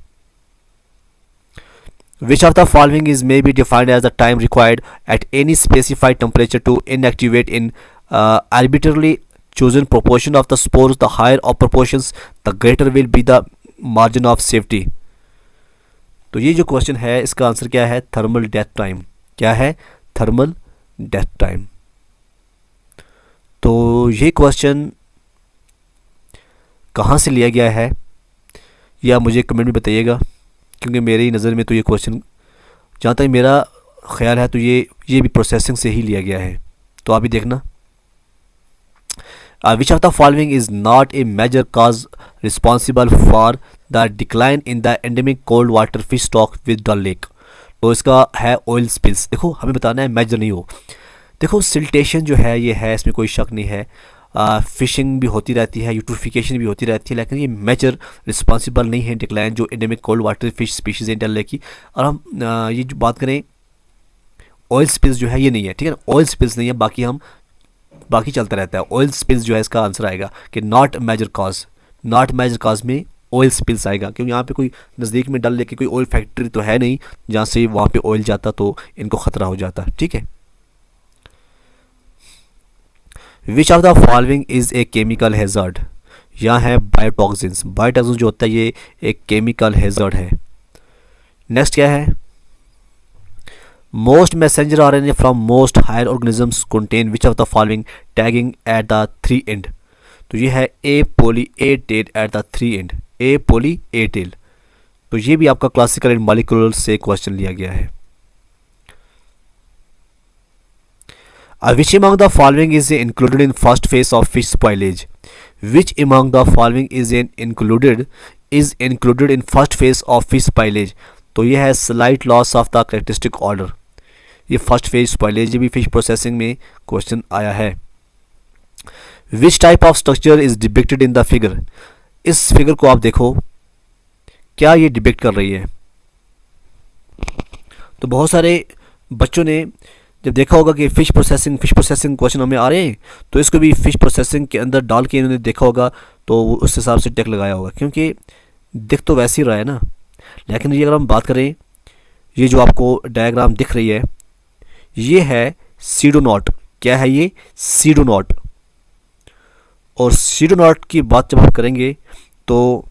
Which of the following is may be defined as the time required at any specified temperature to inactivate in arbitrarily chosen proportion of the spores? The higher of proportions, the greater will be the margin of safety. तो ये जो question है इसका answer क्या है? Thermal death time. क्या है? Thermal death time. तो ये क्वेश्चन कहाँ से लिया गया है या मुझे कमेंट में बताइएगा, क्योंकि मेरी नज़र में तो ये क्वेश्चन जहाँ तक मेरा ख्याल है तो ये भी प्रोसेसिंग से ही लिया गया है। तो आप भी देखना। Which of the following is not a major cause responsible for the decline in the endemic cold water fish stock with Dal Lake? तो इसका है ऑयल स्पिल्स। देखो हमें बताना है, मेजर नहीं हो। देखो सिल्टेशन जो है ये है, इसमें कोई शक नहीं है। फिशिंग भी होती रहती है, यूट्रोफिकेशन भी होती रहती है, लेकिन ये मेजर रिस्पॉन्सिबल नहीं है डिक्लाइन जो endemic cold water fish species है डल लेक की। और हम ये जो बात करें ऑयल स्पिल्स जो है ये नहीं है, ठीक है ना, ऑयल स्पिल्स नहीं है, बाकी चलता रहता है। ऑयल स्पिल्स जो है इसका आंसर आएगा कि not major cause, not major cause में ऑयल स्पिल्स आएगा, क्योंकि यहाँ पे कोई नज़दीक में डल लेके कोई ऑयल फैक्ट्री तो है नहीं जहाँ से वहाँ पे ऑयल जाता तो इनको ख़तरा हो जाता, ठीक है। Which of the following is a chemical hazard, यहाँ है बायोटॉक्सिन्स। बायोटॉक्सिन्स जो होता है ये एक केमिकल हैज़र्ड है। नेक्स्ट क्या है, most messenger RNA from most higher organisms contain which of the following tagging at the 3 end, तो ये है a poly A tail at the 3 end, a poly A tail. तो ये भी आपका क्लासिकल एंड मॉलिक्यूलर से क्वेश्चन लिया गया है। Which among the following is included in first phase of fish spoilage? Which among the following is included in first phase of fish spoilage? तो ये है slight loss of the characteristic order। ये first phase spoilage भी fish processing में question आया है। Which type of structure is depicted in the figure? इस figure को आप देखो, क्या ये डिपिक्ट कर रही है? तो बहुत सारे बच्चों ने जब देखा होगा कि फ़िश प्रोसेसिंग क्वेश्चन हमें आ रहे हैं, तो इसको भी फ़िश प्रोसेसिंग के अंदर डाल के इन्होंने देखा होगा, तो उस हिसाब से टिक लगाया होगा, क्योंकि दिख तो वैसे ही रहा है ना। लेकिन ये अगर हम बात करें, ये जो आपको डायग्राम दिख रही है ये है सीडोनॉट। क्या है ये? सीडोनॉट। और सीडोनॉट की बात जब हम करेंगे तो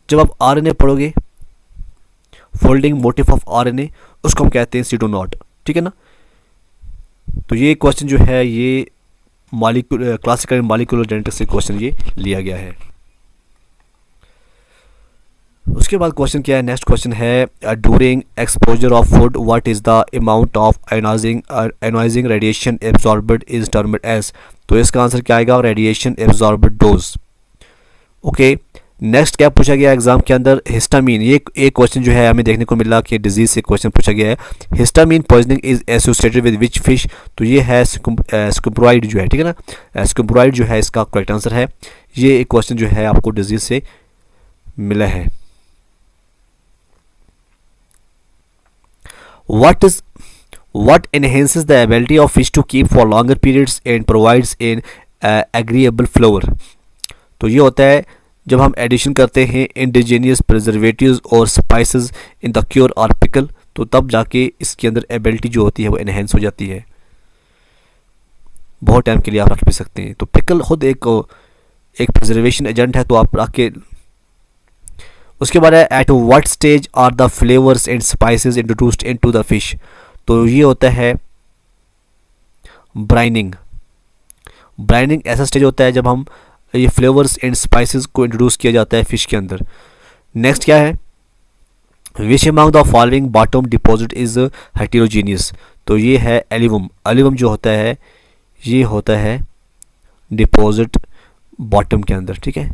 जब आप आरएनए पढ़ोगे, फोल्डिंग मोटिफ ऑफ आरएनए, उसको हम कहते हैं सीडोनॉट, ठीक है ना। तो ये क्वेश्चन जो है ये क्लासिकल मॉलिक्यूलर जेनेटिक्स से क्वेश्चन ये लिया गया है। उसके बाद क्वेश्चन क्या है, नेक्स्ट क्वेश्चन है during exposure of food what is the amount of ionizing radiation absorbed is termed as. तो इसका आंसर क्या आएगा? Radiation absorbed dose. Okay, next क्या पूछा गया एग्जाम के अंदर? हिस्टामीन। ये एक क्वेश्चन जो है हमें देखने को मिला कि डिजीज से क्वेश्चन पूछा गया है। Histamine poisoning is associated with which fish. तो ये है स्कम्ब्रॉइड जो है, ठीक है ना, स्कम्ब्रॉइड जो है इसका करेक्ट आंसर है। ये एक क्वेश्चन जो है आपको डिजीज से मिला है। What enhances the ability of fish to keep for longer periods and provides an agreeable flavor? तो ये होता है जब हम एडिशन करते हैं इंडिजीनियस प्रिजर्वेटिव्स और स्पाइसेस इन द क्योर और पिकल, तो तब जाके इसके अंदर एबिलिटी जो होती है वो एनहेंस हो जाती है। बहुत टाइम के लिए आप रख भी सकते हैं। तो पिकल खुद एक प्रिजर्वेशन एजेंट है, तो आप रख के। उसके बाद है at what stage are the flavours and spices introduced into the fish. तो ये होता है ब्राइनिंग। ब्राइनिंग ऐसा स्टेज होता है जब हम ये फ्लेवर्स एंड स्पाइसेस को इंट्रोड्यूस किया जाता है फिश के अंदर। नेक्स्ट क्या है? विच among the following bottom deposit is heterogeneous. तो ये है एलिवम। एलिवम जो होता है ये होता है डिपॉजिट बॉटम के अंदर, ठीक है।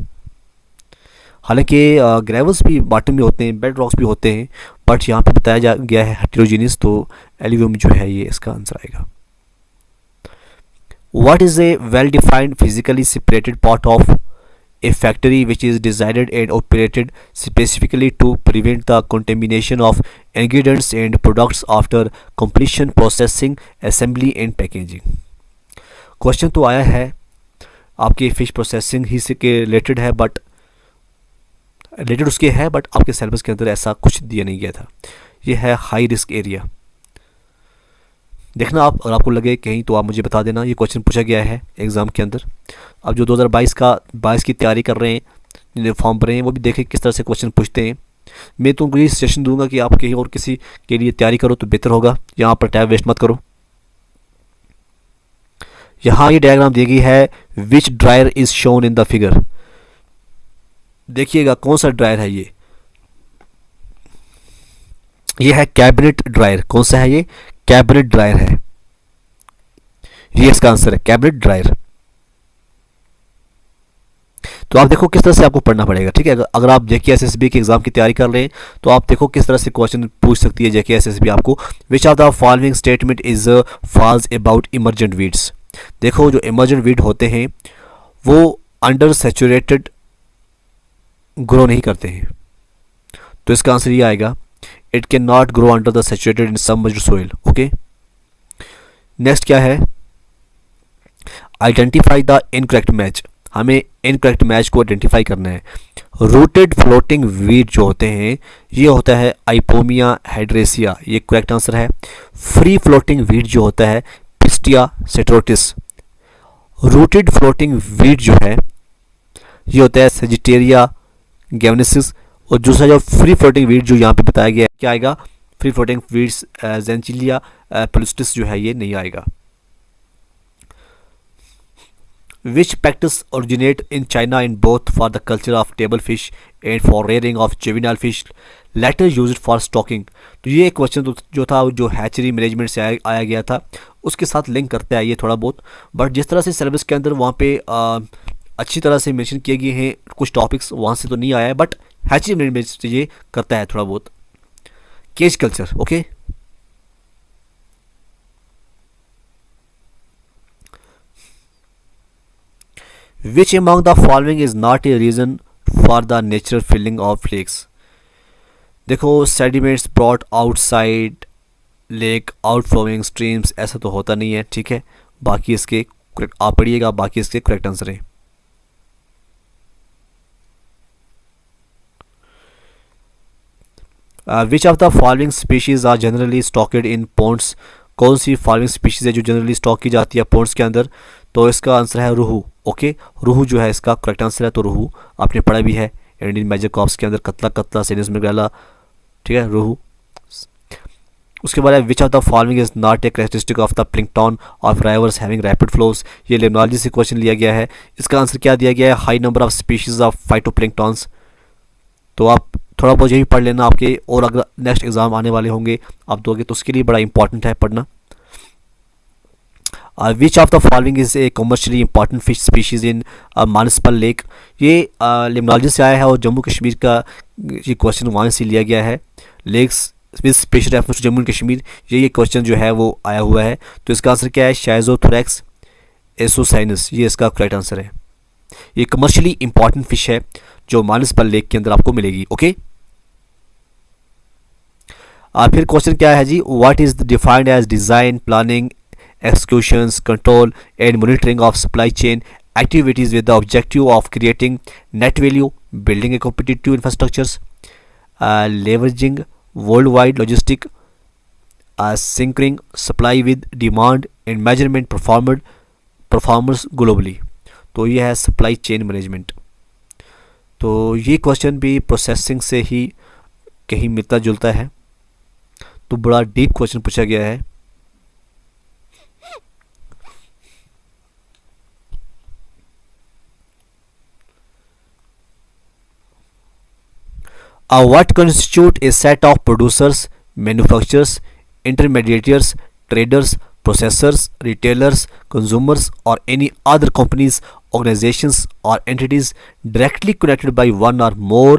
हालांकि ग्रेवल्स भी बॉटम में होते हैं, बेड रॉक्स भी होते हैं, बट यहाँ पे बताया गया है हेटेरोजीनियस, तो एलिवम जो है ये इसका आंसर आएगा। What is a well-defined physically separated part of a factory which is designed and operated specifically to prevent the contamination of ingredients and products after completion, processing, assembly and packaging? Question तो आया है आपके fish processing ही से के related है, but related उसके है, but आपके सिलेबस के अंदर ऐसा कुछ दिया नहीं गया था। ये है हाई रिस्क एरिया। देखना आप, अगर आपको लगे कहीं तो आप मुझे बता देना। ये क्वेश्चन पूछा गया है एग्ज़ाम के अंदर। अब जो 2022 की तैयारी कर रहे हैं, जिन्हें फॉर्म भरे हैं, वो भी देखें किस तरह से क्वेश्चन पूछते हैं। मैं तो उनको ये सजेशन दूंगा कि आप कहीं और किसी के लिए तैयारी करो तो बेहतर होगा, यहाँ पर टाइम वेस्ट मत करो। यहाँ ये डायग्राम दी गई है, which dryer is shown in the figure. देखिएगा कौन सा ड्रायर है ये है कैबिनेट ड्रायर। कौन सा है ये? कैबिनेट ड्रायर है। ये इसका आंसर है, कैबिनेट ड्रायर। तो आप देखो किस तरह से आपको पढ़ना पड़ेगा, ठीक है। अगर आप जेके एसएसबी के एग्जाम की तैयारी कर रहे हैं तो आप देखो किस तरह से क्वेश्चन पूछ सकती है जेके एसएसबी आपको। Which of the following statement is false about emergent weeds. देखो जो इमर्जेंट वीड होते हैं वो अंडर सेचुरेटेड ग्रो नहीं करते हैं, तो इसका आंसर ये आएगा, it can not grow under the saturated in submerged soil. Okay, next क्या है, आइडेंटिफाई द इनकरेक्ट मैच। हमें इनकरेक्ट मैच को आइडेंटिफाई करना है। रूटेड फ्लोटिंग वीड जो होते हैं ये होता है आइपोमिया हाइड्रेसिया, ये करेक्ट आंसर है। फ्री फ्लोटिंग वीड जो होता है पिस्टिया सेट्रोटिस। रूटेड फ्लोटिंग वीड जो है ये होता है सेजिटेरिया गैवनेसिस। और दूसरा जो फ्री फ्लोटिंग वीड जो यहाँ पे बताया गया है क्या आएगा, फ्री फ्लोटिंग वीड्स जेंचिलिया पेलुस्टिस जो है ये नहीं आएगा। Which practice originate in China in both for the culture of table fish and for rearing of juvenile fish, latter used for stocking। तो ये क्वेश्चन जो था जो हैचरी मैनेजमेंट से आया गया था उसके साथ लिंक करते हैं ये थोड़ा बहुत, बट जिस तरह से सिलेबस के अंदर वहाँ पे अच्छी तरह से मेंशन किए गए हैं कुछ टॉपिक्स वहाँ से तो नहीं आया है, बट हैचरी मैनेजमेंट से ये करता है थोड़ा बहुत। Cage culture, okay, Which among the following is not a reason for the natural filling of lakes? देखो sediments brought outside lake outflowing streams ऐसा तो होता नहीं है, ठीक है। बाकी इसके आप पढ़िएगा, बाकी इसके करेक्ट आंसर है। Which of the following species are generally stocked in ponds. कौन सी फॉलोइंग स्पीशीज है जो जनरली स्टॉक की जाती है पॉन्ड्स के अंदर, तो इसका आंसर है रोहू। ओके, रोहू जो है इसका करेक्ट आंसर है। तो रोहू आपने पढ़ा भी है इंडियन मेजर कॉप्स के अंदर, कतला कतला सेनिस मृगला, ठीक है, रोहू। उसके बाद which of the following is not a characteristic of the plankton of rivers having rapid flows. ये लिम्नोलॉजी से क्वेश्चन लिया गया है। इसका आंसर क्या दिया गया है, high number of species of phytoplanktons. तो आप थोड़ा बहुत यही पढ़ लेना आपके, और अगर नेक्स्ट एग्जाम आने वाले होंगे आप दोगे तो उसके लिए बड़ा इंपॉर्टेंट है पढ़ना। Which of the following is a commercially important fish species in Manasbal lake. ये लिम्नोलॉजी से आया है और जम्मू कश्मीर का ये क्वेश्चन वहाँ से लिया गया है। Lakes with special reference to Jammu and Kashmir, ये क्वेश्चन जो है वो आया हुआ है। तो इसका आंसर क्या है, शाइजोथोरैक्स एसोसाइनस, ये इसका करेक्ट आंसर है। ये कमर्शियली इंपॉर्टेंट फिश है जो मानसपल लेक के अंदर आपको मिलेगी। ओके, फिर क्वेश्चन क्या है जी, what is defined as design planning executions, control and monitoring of supply chain activities with the objective of creating net value, building a competitive infrastructures, leveraging worldwide logistic, syncing supply with demand and measurement performers globally। तो ये है supply chain management. तो ये question भी processing से ही कहीं मिलता जुलता है, तो बड़ा डीप क्वेश्चन पूछा गया है। What constitute a set of producers, manufacturers, intermediaries, traders, processors, retailers, consumers, or any other companies, organizations, or entities directly connected by one or more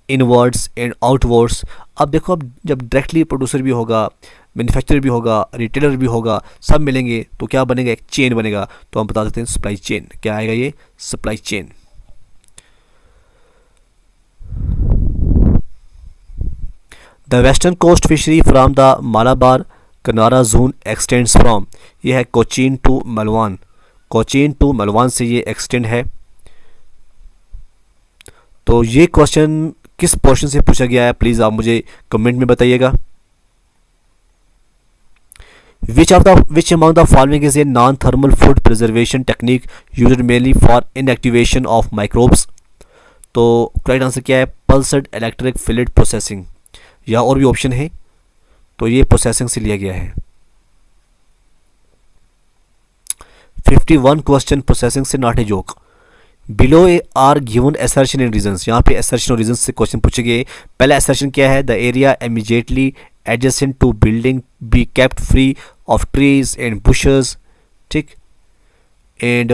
inwards and outwards। अब देखो, अब जब डायरेक्टली प्रोड्यूसर भी होगा, manufacturer भी होगा, retailer भी होगा, सब मिलेंगे तो क्या बनेगा, एक चेन बनेगा। तो हम बता देते हैं सप्लाई चेन। क्या आएगा ये, supply chain. The western coast fishery from the Malabar Kanara zone extends from, ये है कोचीन टू मलवान। कोचीन टू मलवान से ये एक्सटेंड है। तो ये क्वेश्चन किस पोर्शन से पूछा गया है, प्लीज आप मुझे कमेंट में बताइएगा। Which among the following is a non-thermal food preservation technique used mainly for inactivation of microbes? तो करेक्ट आंसर क्या है, पल्सड इलेक्ट्रिक फिलेट प्रोसेसिंग, या और भी ऑप्शन है, तो ये प्रोसेसिंग से लिया गया है। 51 क्वेश्चन प्रोसेसिंग से not a joke. Below are given assertion and reasons, यहाँ पे असर्शन और रीजंस से क्वेश्चन पूछे गए। पहला असर्शन क्या है, the area immediately adjacent to building be kept free of trees and bushes, ठीक, and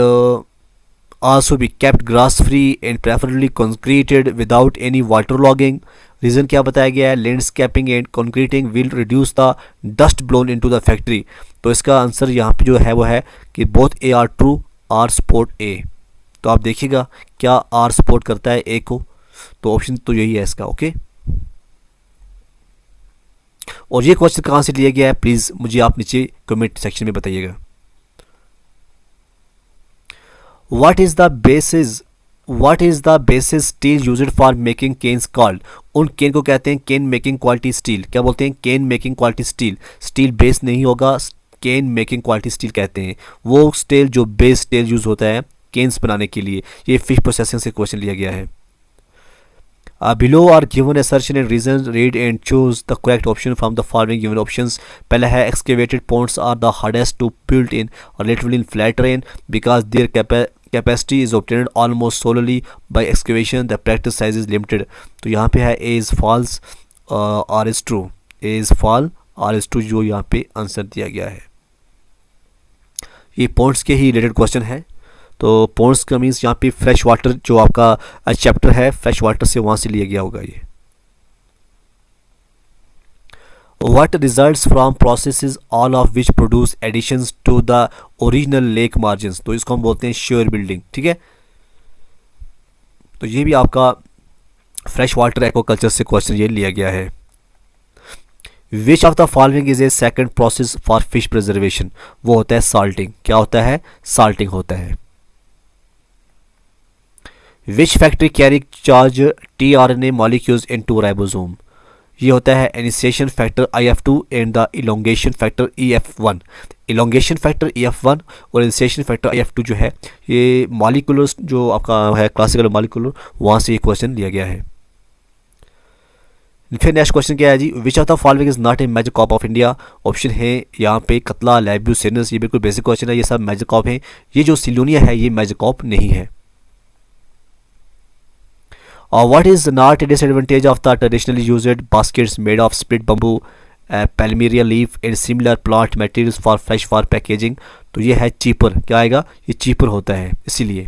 also be kept grass free and preferably concreted without any water logging। Reason क्या बताया गया है, landscaping and concreting will reduce the dust blown into the factory. तो इसका answer यहाँ पे जो है वो है कि both A R true, R support A. तो आप देखिएगा क्या आर सपोर्ट करता है ए को, तो ऑप्शन तो यही है इसका। ओके, और ये क्वेश्चन कहाँ से लिया गया है प्लीज़ मुझे आप नीचे कमेंट सेक्शन में बताइएगा। What is the basis steel used for making cans called. उन केन को कहते हैं केन मेकिंग क्वालिटी स्टील। क्या बोलते हैं, can making quality steel. Steel base नहीं होगा, केन मेकिंग क्वालिटी स्टील कहते हैं वो स्टील जो बेस स्टील यूज होता है केन्स बनाने के लिए। ये फिश प्रोसेसिंग से क्वेश्चन लिया गया है। Below are given assertion and reasons. Read and choose the correct option from the following given options. पहला है excavated ponds are the hardest to build in relatively in flat terrain because their capacity is obtained almost solely by excavation. The practice size is limited. तो यहाँ पे है A is false, R is true. A is false, R is true जो यहाँ पे answer दिया गया है। ये ponds के ही रिलेटेड क्वेश्चन है। तो पॉन्ड्स का मीन्स यहाँ पे फ्रेश वाटर जो आपका चैप्टर है फ्रेश वाटर से वहाँ से लिया गया होगा ये। What results from processes all of which produce additions to the original lake margins। तो इसको हम बोलते हैं श्योर बिल्डिंग। ठीक है, तो ये भी आपका फ्रेश वाटर एक्वाकल्चर से क्वेश्चन ये लिया गया है। Which of the following is a second process for fish preservation। वो होता है salting। क्या होता है, salting होता है। Which factory carry charge tRNA molecules into ribosome। ये होता है initiation factor IF2 and the elongation factor EF1। elongation factor EF1 और initiation factor IF2 जो है ये molecules जो आपका है क्लासिकल molecular वहाँ से ये क्वेश्चन लिया गया है। फिर नेक्स्ट क्वेश्चन क्या है जी, which of the following is not a major crop of India. Option है यहाँ पे कतला, लैब्यूसिनस। ये बिल्कुल बेसिक क्वेश्चन है, ये सब मेजर क्रॉप है। ये जो सिलोनिया है ये मेजर क्रॉप नहीं है। What is not a disadvantage of the traditionally used baskets made of split bamboo, palmyra leaf and similar plant materials for fresh for packaging। तो ये है चीपर। क्या आएगा, ये चीपर होता है इसीलिए।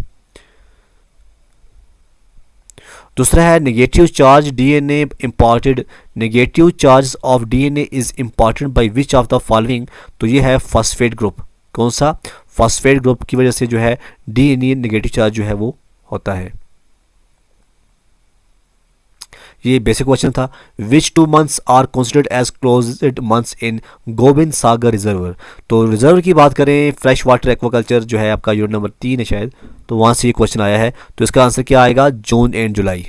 दूसरा है negative charge DNA imported. Negative charge of DNA is important by which of the following. तो ये है फॉस्फेट ग्रुप। कौन सा, फॉस्फेट ग्रुप की वजह से जो है डीएनए नेगेटिव चार्ज जो है वो होता है। ये बेसिक क्वेश्चन था। Which 2 months are considered as closed months in Gobind Sagar reservoir. तो रिजर्व की बात करें फ्रेश वाटर एक्वाकल्चर जो है आपका यूनिट नंबर 3 है शायद, तो वहाँ से ये क्वेश्चन आया है। तो इसका आंसर क्या आएगा, जून एंड जुलाई।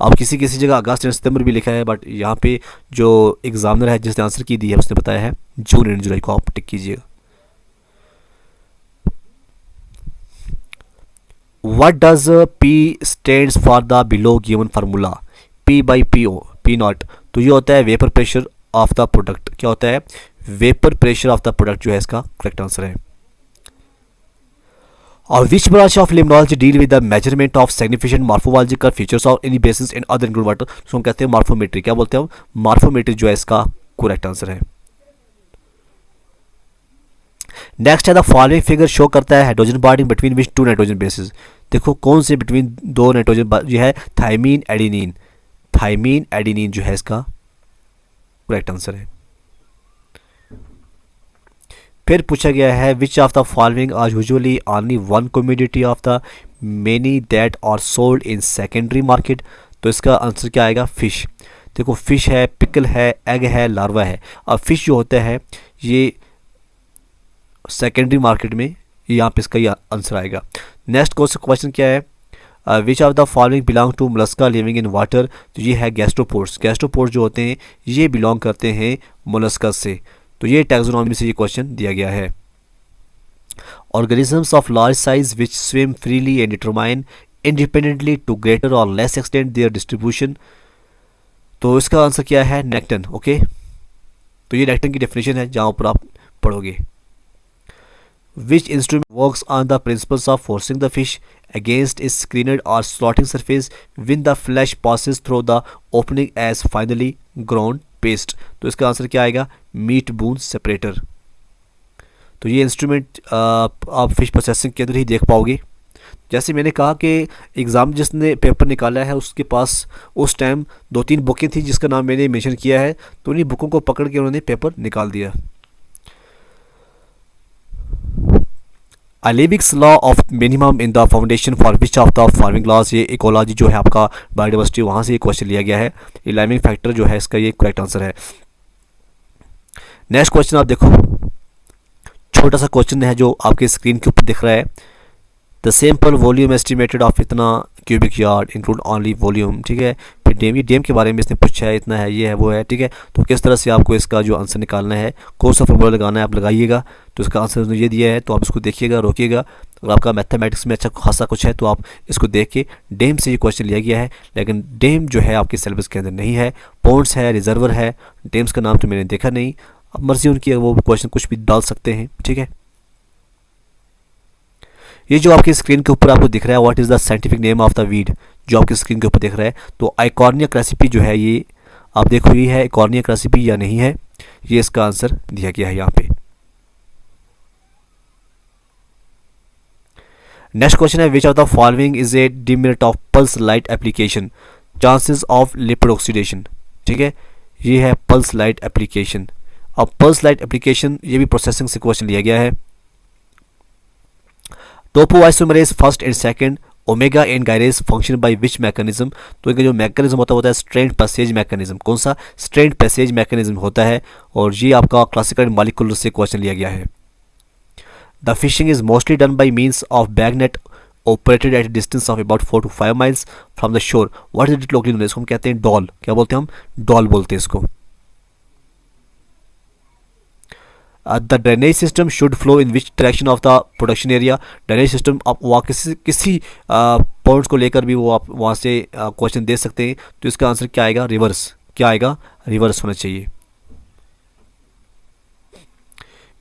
अब किसी किसी जगह अगस्त एंड सितंबर भी लिखा है, बट यहाँ पे जो एग्जामिनर है जिसने आंसर की दी है उसने बताया है जून एंड जुलाई को आप टिक कीजिएगा। What does P stands for the below given formula। P/PO, P not. तो ये होता है vapour pressure of the product. क्या होता है, vapour pressure of the product जो है इसका करेक्ट आंसर है। और which branch of limnology deal with the measurement of significant morphological features of any basis in other include water. तो हम कहते हैं मॉर्फोमेट्री। क्या बोलते हैं हम, मॉर्फोमेट्री जो है इसका करेक्ट आंसर है। नेक्स्ट है द फॉलोइंग फिगर शो करता है hydrogen bonding between which 2 nitrogen bases. देखो कौन से बिटवीन 2 नाइट्रोजन जो है, थाइमीन एडेनिन। थाइमीन एडेनिन जो है इसका करेक्ट आंसर है। फिर पूछा गया है which of the following are usually only one commodity of the many that are sold in secondary market. तो इसका आंसर क्या आएगा, फिश। देखो फिश है, पिकल है, एग है, लार्वा है। अब फिश जो होता है ये सेकेंडरी मार्केट में, यहाँ पे इसका ये आंसर आएगा। नेक्स्ट क्वेश्चन क्या है, which of the following belong to mollusca living in water. तो ये है गैस्ट्रोपोड्स। गैस्ट्रोपोड्स जो होते हैं ये बिलोंग करते हैं मोलस्का से। तो ये टैक्सोनॉमी से ये क्वेश्चन दिया गया है। Organisms of large size which swim freely and determine independently to greater और लेस एक्सटेंट देयर डिस्ट्रीब्यूशन। तो इसका आंसर क्या है, नेक्टन। ओके, तो ये नेक्टन की डेफिनेशन है जहाँ पर आप पढ़ोगे। Which instrument works on the principles of forcing the fish against its screened or slotting surface when the flesh passes through the opening as finely ground paste। तो इसका आंसर क्या आएगा, मीट बोन सेपरेटर। तो ये instrument आप fish processing के अंदर ही देख पाओगे। जैसे मैंने कहा कि एग्ज़ाम जिसने पेपर निकाला है उसके पास उस टाइम 2-3 बुकें थी जिसका नाम मैंने मेंशन किया है, तो उन्हीं बुकों को पकड़ के उन्होंने पेपर निकाल दिया। Liebig's law of minimum in the foundation for which of the following laws, ये इकोलॉजी जो है आपका बायोडाइवर्सिटी, वहाँ से ये क्वेश्चन लिया गया है। इलाइमिंग फैक्टर जो है इसका ये करेक्ट आंसर है। नेक्स्ट क्वेश्चन आप देखो, छोटा सा क्वेश्चन है जो आपके स्क्रीन के ऊपर दिख रहा है। The sample volume estimated of इतना cubic yard include only volume, ठीक है। फिर डेम, ये डेम के बारे में इसने पूछा है, इतना है, ये है, वो है, ठीक है। तो किस तरह से आपको इसका जो आंसर निकालना है, कौन सा फॉर्मूला लगाना है आप लगाइएगा। तो इसका आंसर उसने ये दिया है, तो आप इसको देखिएगा, रोकिएगा। अगर आपका मैथमेटिक्स में अच्छा खासा कुछ है तो आप इसको देख के, डेम से ये क्वेश्चन लिया गया है, लेकिन डेम जो है आपके सिलेबस के अंदर नहीं है। पॉन्ड्स है, रिजर्वर है, डेम्स का नाम तो मैंने देखा नहीं। अब मर्जी उनकी, वो क्वेश्चन कुछ भी डाल सकते हैं, ठीक है। ये जो आपकी स्क्रीन के ऊपर आपको दिख रहा है, what is the scientific name of the weed, जो आपकी स्क्रीन के ऊपर दिख रहा है, तो आइकॉर्निया क्रेसिपी जो है, ये आप देखो ये है आइकॉर्निया क्रेसिपी या नहीं है, ये इसका आंसर दिया गया है यहाँ पे। नेक्स्ट क्वेश्चन है, which of the following is A demerit of pulse light application, chances of lipid oxidation, ठीक है। ये है पल्स लाइट एप्लीकेशन। अब पल्स लाइट एप्लीकेशन ये भी प्रोसेसिंग से क्वेश्चन लिया गया है। Topoisomerase first and second omega and gyrase function by which mechanism, तो इनका जो मैकेनिज्म होता है स्ट्रेंड पैसेज मैकेनिज्म। कौन सा? स्ट्रेंड पैसेज मैकेनिज्म होता है, और ये आपका क्लासिकल मॉलिक्यूलर से क्वेश्चन लिया गया है। The fishing is mostly done by means of bag net operated at distance of about 4 to 5 miles from the shore, what is it locally known, इसको हम कहते हैं डॉल। क्या बोलते हैं हम? डॉल बोलते हैं इसको। The drainage system should flow in which direction of the production area, drainage system आप वहाँ किसी पॉइंट्स को लेकर भी वो आप वहाँ से क्वेश्चन दे सकते हैं। तो इसका आंसर क्या आएगा? रिवर्स। क्या आएगा? रिवर्स होना चाहिए।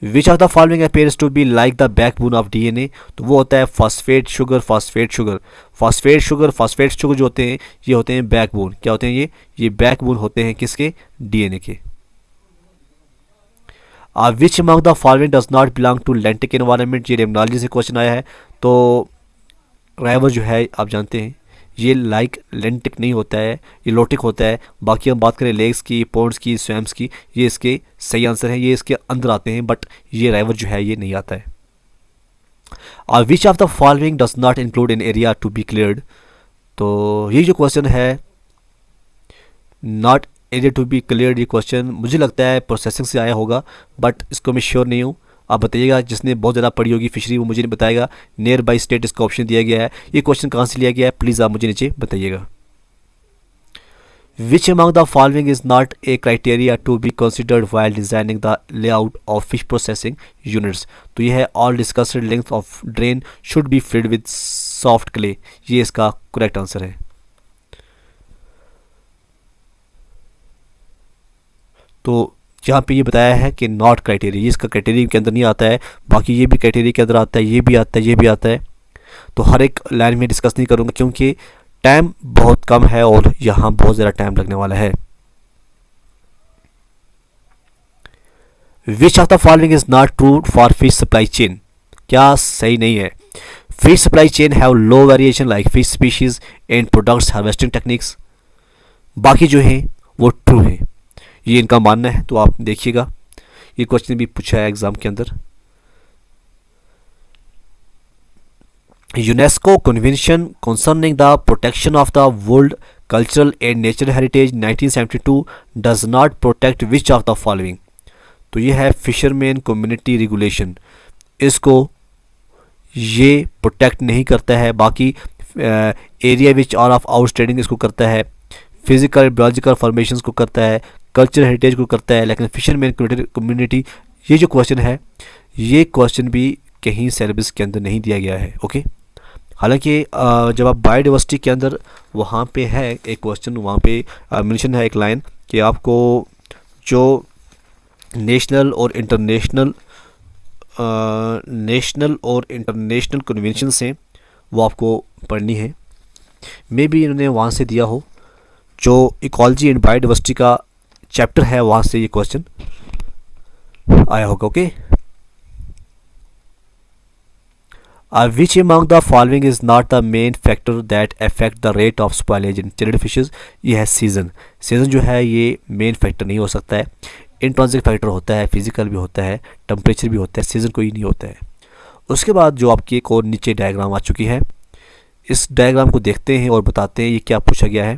Which of the following appears to be like the backbone of DNA, तो वो होता है phosphate sugar, phosphate sugar, phosphate sugar, phosphate sugar जो होते हैं ये होते हैं बैकबोन। क्या होते हैं ये बैकबोन होते हैं किसके? डीएनए के। Which among the following does not belong to lentic environment, ये रेमनोलॉजी से क्वेश्चन आया है। तो राइवर जो है आप जानते हैं ये लाइक लेंटिक नहीं होता है, ये लोटिक होता है। बाकी हम बात करें लेक्स की, पॉन्ड्स की, स्वैम्स की, ये इसके सही आंसर है, ये इसके अंदर आते हैं, बट ये राइवर जो है ये नहीं आता है। Which of the following does not include in area to be cleared, तो ये जो क्वेश्चन है not area to be cleared, ये क्वेश्चन मुझे लगता है प्रोसेसिंग से आया होगा, बट इसको मैं श्योर नहीं हूँ। आप बताइएगा, जिसने बहुत ज़्यादा पढ़ी होगी फिशरी वो मुझे नहीं बताएगा। नियर बाई स्टेट इसका ऑप्शन दिया गया है। ये क्वेश्चन कहाँ से लिया गया है प्लीज़ आप मुझे नीचे बताइएगा। Which among the following is not a criteria to be considered while designing the layout of fish processing units, तो ये है all discussed length of drain should be filled with soft clay, ये इसका correct answer है। तो यहाँ पे ये बताया है कि नॉट क्राइटेरिया, ये इसका क्राइटेरिया के अंदर नहीं आता है, बाकी ये भी क्राइटेरिया के अंदर आता है, ये भी आता है, ये भी आता है। तो हर एक लाइन में डिस्कस नहीं करूँगा क्योंकि टाइम बहुत कम है और यहाँ बहुत ज़्यादा टाइम लगने वाला है। Which of the following is not true for fish supply chain, क्या सही नहीं है? Fish supply chain have low variation like fish species and products harvesting techniques, बाकी जो है वो ट्रू है, ये इनका मानना है। तो आप देखिएगा, ये क्वेश्चन भी पूछा है एग्जाम के अंदर। UNESCO convention concerning the protection of the world cultural and natural heritage 1972 does not protect which of the following, तो ये है फिशरमैन कम्युनिटी रेगुलेशन, इसको ये प्रोटेक्ट नहीं करता है। बाकी area which are of outstanding इसको करता है, फिजिकल बायोलॉजिकल फॉर्मेशंस को करता है, कल्चर हेरिटेज को करता है, लेकिन फिशरमैन कम्युनिटी ये जो क्वेश्चन है ये क्वेश्चन भी कहीं सिलेबस के अंदर नहीं दिया गया है। ओके, हालांकि जब आप बायोडाइवर्सिटी के अंदर वहाँ पे है एक क्वेश्चन, वहाँ पे मेंशन है एक लाइन कि आपको जो नेशनल और इंटरनेशनल कन्वेंशंस हैं वो आपको पढ़नी है। मे बी इन्होंने वहाँ से दिया हो, जो इकोलॉजी एंड बायोडाइवर्सिटी का चैप्टर है वहाँ से ये क्वेश्चन आया होगा। Okay, Which among the following is not the main factor that affect the rate of spoilage in chilled fishes? ये है सीज़न। सीज़न जो है ये मेन फैक्टर नहीं हो सकता है, इंट्रिंसिक फैक्टर होता है, फिजिकल भी होता है, टेम्परेचर भी होता है, सीज़न कोई नहीं होता है। उसके बाद जो आपकी एक और नीचे डायग्राम आ चुकी है, इस डायग्राम को देखते हैं और बताते हैं ये क्या पूछा गया है।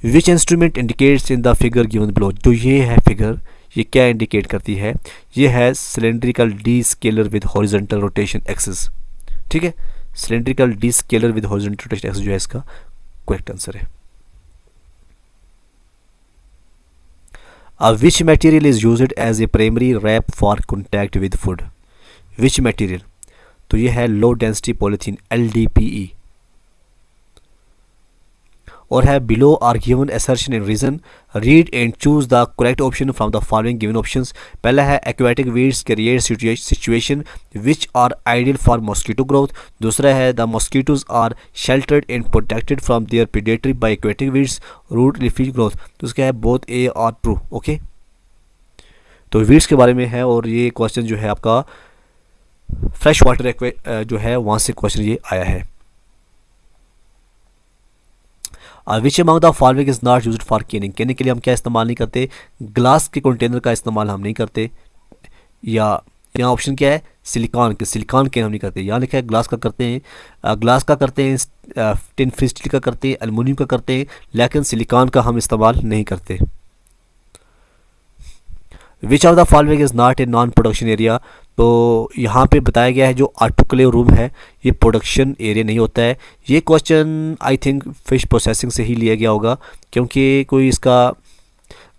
Which instrument indicates in the figure given below? जो ये है फिगर, ये क्या इंडिकेट करती है? ये है cylindrical descaler with horizontal rotation axis. ठीक है, cylindrical descaler with horizontal rotation axis जो है इसका करेक्ट आंसर है। Which material is used as a primary wrap for contact with food? Which material? तो ये है लो डेंसिटी पॉलीथीन, LDPE। और है below are given assertion and reason, read and choose the correct option from the following given options. पहला है aquatic weeds career situation which are ideal for mosquito growth. दूसरा है the mosquitoes are sheltered and protected from their predatory by aquatic weeds root leafy growth. तो इसका है both A और true. Okay, तो weeds के बारे में है और ये क्वेश्चन जो है आपका फ्रेश वाटर जो है वहाँ से क्वेश्चन ये आया है। विच among the following is not used for Canning? Canning के लिए हम क्या इस्तेमाल नहीं करते? ग्लास के कंटेनर का इस्तेमाल हम नहीं करते। या यहाँ ऑप्शन क्या है? सिलिकॉन के, सिलिकॉन कैन हम नहीं करते। यहाँ लिखा है ग्लास का करते हैं, ग्लास का करते हैं, टिन फ्री स्टील का करते हैं, एल्युमिनियम का करते हैं, लेकिन सिलिकॉन का हम इस्तेमाल नहीं करते। विच of the following is not a non production area? तो यहाँ पे बताया गया है जो ऑटोक्लेव रूम है ये प्रोडक्शन एरिया नहीं होता है। ये question I think fish processing से ही लिया गया होगा, क्योंकि कोई इसका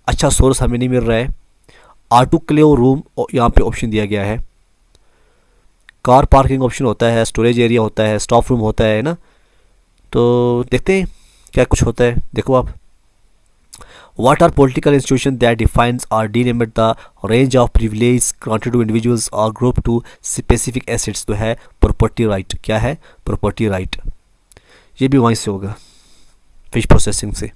अच्छा सोर्स हमें नहीं मिल रहा है। ऑटोक्लेव रूम यहाँ पे ऑप्शन दिया गया है, कार पार्किंग ऑप्शन होता है, स्टोरेज एरिया होता है, स्टॉफ रूम होता है ना। तो देखते हैं क्या कुछ होता है। देखो आप, What are political institutions that defines or delimit the range of privilege granted to individuals or group to specific assets? तो है property right। क्या है? property right। ये भी वहीं से होगा, फिश प्रोसेसिंग से,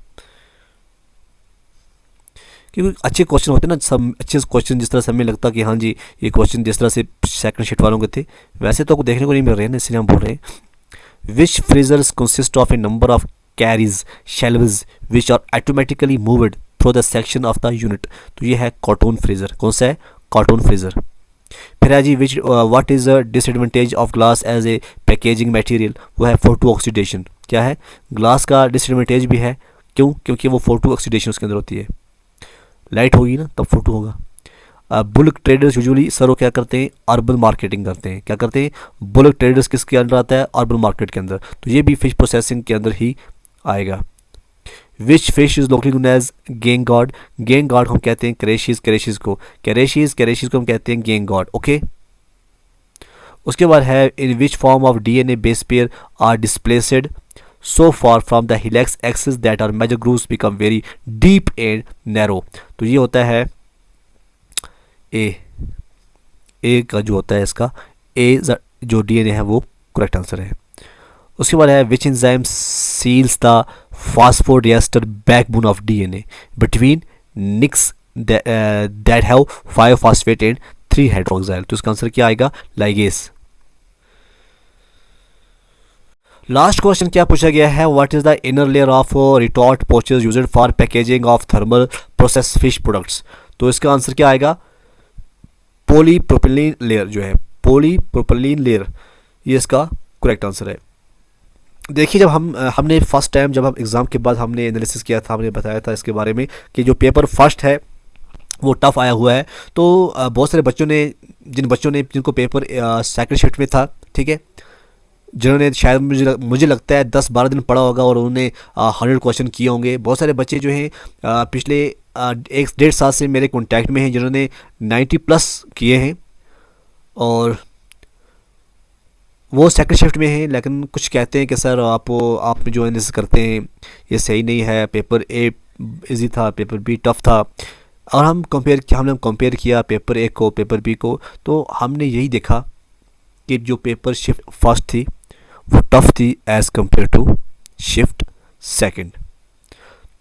क्योंकि अच्छे क्वेश्चन होते हैं ना, सब अच्छे क्वेश्चन जिस तरह से हमें लगता कि हाँ जी ये क्वेश्चन जिस तरह से सेकंड शिफ्ट वालों के थे वैसे तो आपको देखने को नहीं मिल रहे हैं ना, इसलिए हम बोल रहे हैं। Which freezers consist of a number of carries shelves which are automatically moved through the section of the unit? तो ये है कॉटन फ्रीजर। कौन सा है? कॉटन फ्रीजर। फिर है जी which what is the disadvantage of glass as a packaging material? वो है फोटो ऑक्सीडेशन। क्या है? ग्लास का डिसएडवांटेज भी है। क्यों? क्योंकि वो फोटो ऑक्सीडेशन उसके अंदर होती है, लाइट होगी ना तब फोटो होगा। बुल्क ट्रेडर्स यूजुअली सर वो क्या करते हैं? अर्बन मार्केटिंग करते हैं। क्या करते हैं? बुल्क ट्रेडर्स किसके अंदर आता है? अर्बन मार्केट के अंदर। तो ये भी फिश प्रोसेसिंग के अंदर ही आएगा। Which fish is locally known as गेंग गॉड? गेंग गॉड हम कहते हैं करेशिस, करेशिस को करेशिस को हम कहते हैं गेंग गॉड। ओके, उसके बाद है in which form of DNA base pair are displaced so far from the helix axis that are major grooves become very deep and narrow? तो ये होता है ए का जो होता है इसका ए जो DNA है वो करेक्ट आंसर है। उसके बाद है which enzyme seals the phosphodiester backbone of DNA between nicks that have 5 phosphate and 3 hydroxyl? तो इसका आंसर क्या आएगा? लाइगेस। लास्ट क्वेश्चन क्या पूछा गया है? What is the inner layer of retort pouches used for packaging of thermal process fish products? तो इसका आंसर क्या आएगा? पॉलीप्रोपिलीन लेयर जो है, पॉलीप्रोपिलीन लेयर, ये इसका करेक्ट आंसर है। देखिए जब हमने फर्स्ट टाइम जब हम एग्ज़ाम के बाद हमने एनालिसिस किया था, हमने बताया था इसके बारे में कि जो पेपर फर्स्ट है वो टफ़ आया हुआ है। तो बहुत सारे बच्चों ने जिनको पेपर सेकंड शिफ्ट में था, ठीक है, जिन्होंने शायद मुझे लगता है 10-12 दिन पढ़ा होगा और उन्होंने 100 क्वेश्चन किए होंगे। बहुत सारे बच्चे जो हैं पिछले 1-1.5 साल से मेरे कॉन्टैक्ट में हैं जिन्होंने 90+ किए हैं और वो सेकंड शिफ्ट में हैं, लेकिन कुछ कहते हैं कि सर आप जो एनालिसिस करते हैं ये सही नहीं है, पेपर ए इजी था, पेपर बी टफ़ था। और हमने कंपेयर किया पेपर ए को पेपर बी को, तो हमने यही देखा कि जो पेपर शिफ्ट फर्स्ट थी वो टफ़ थी as compared to shift second.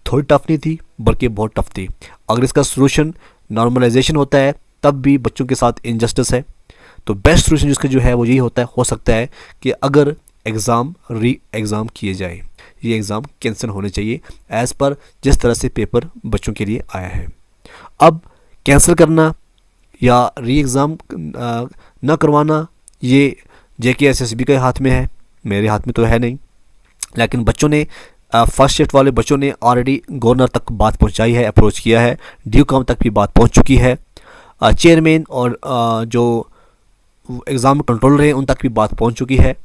थोड़ी टफ़ नहीं थी बल्कि बहुत टफ़ थी। अगर इसका सोल्यूशन नॉर्मलाइजेशन होता है तब भी बच्चों के साथ इनजस्टिस है। तो बेस्ट सोल्यूशन जिसका जो है वो यही हो सकता है कि अगर री एग्ज़ाम किए जाए, ये एग्ज़ाम कैंसिल होने चाहिए एज़ पर जिस तरह से पेपर बच्चों के लिए आया है। अब कैंसिल करना या री एग्ज़ाम ना करवाना ये JKSSB के हाथ में है, मेरे हाथ में तो है नहीं। लेकिन बच्चों ने फर्स्ट शिफ्ट वाले बच्चों ने ऑलरेडी गवर्नर तक बात पहुंचाई है, अप्रोच किया है, ड्यूकॉम तक भी बात पहुंच चुकी है, चेयरमैन और जो एग्ज़ाम कंट्रोलर हैं उन तक भी बात पहुंच चुकी है।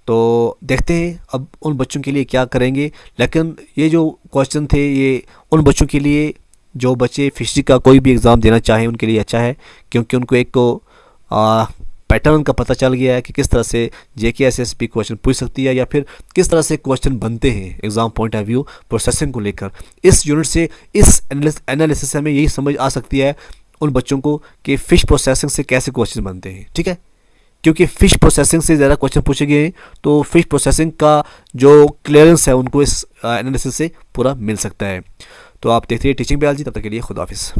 तो देखते हैं अब उन बच्चों के लिए क्या करेंगे। लेकिन ये जो क्वेश्चन थे ये उन बच्चों के लिए जो बच्चे फिशरी का कोई भी एग्ज़ाम देना चाहें उनके लिए अच्छा है, क्योंकि उनको एक तो पैटर्न का पता चल गया है कि किस तरह से JKSSB क्वेश्चन पूछ सकती है या फिर किस तरह से क्वेश्चन बनते हैं exam point of view processing को लेकर। इस यूनिट से, इस एनालिसिस से हमें यही समझ आ सकती है उन बच्चों को कि फ़िश प्रोसेसिंग से कैसे क्वेश्चन बनते हैं, ठीक है। क्योंकि फ़िश प्रोसेसिंग से ज़्यादा क्वेश्चन पूछे गए हैं, तो फ़िश प्रोसेसिंग का जो क्लियरेंस है उनको इस एनालिसिस से पूरा मिल सकता है। तो आप देखते रहिए टीचिंग बायोलॉजी, तब तक के लिए खुदा हाफिज़।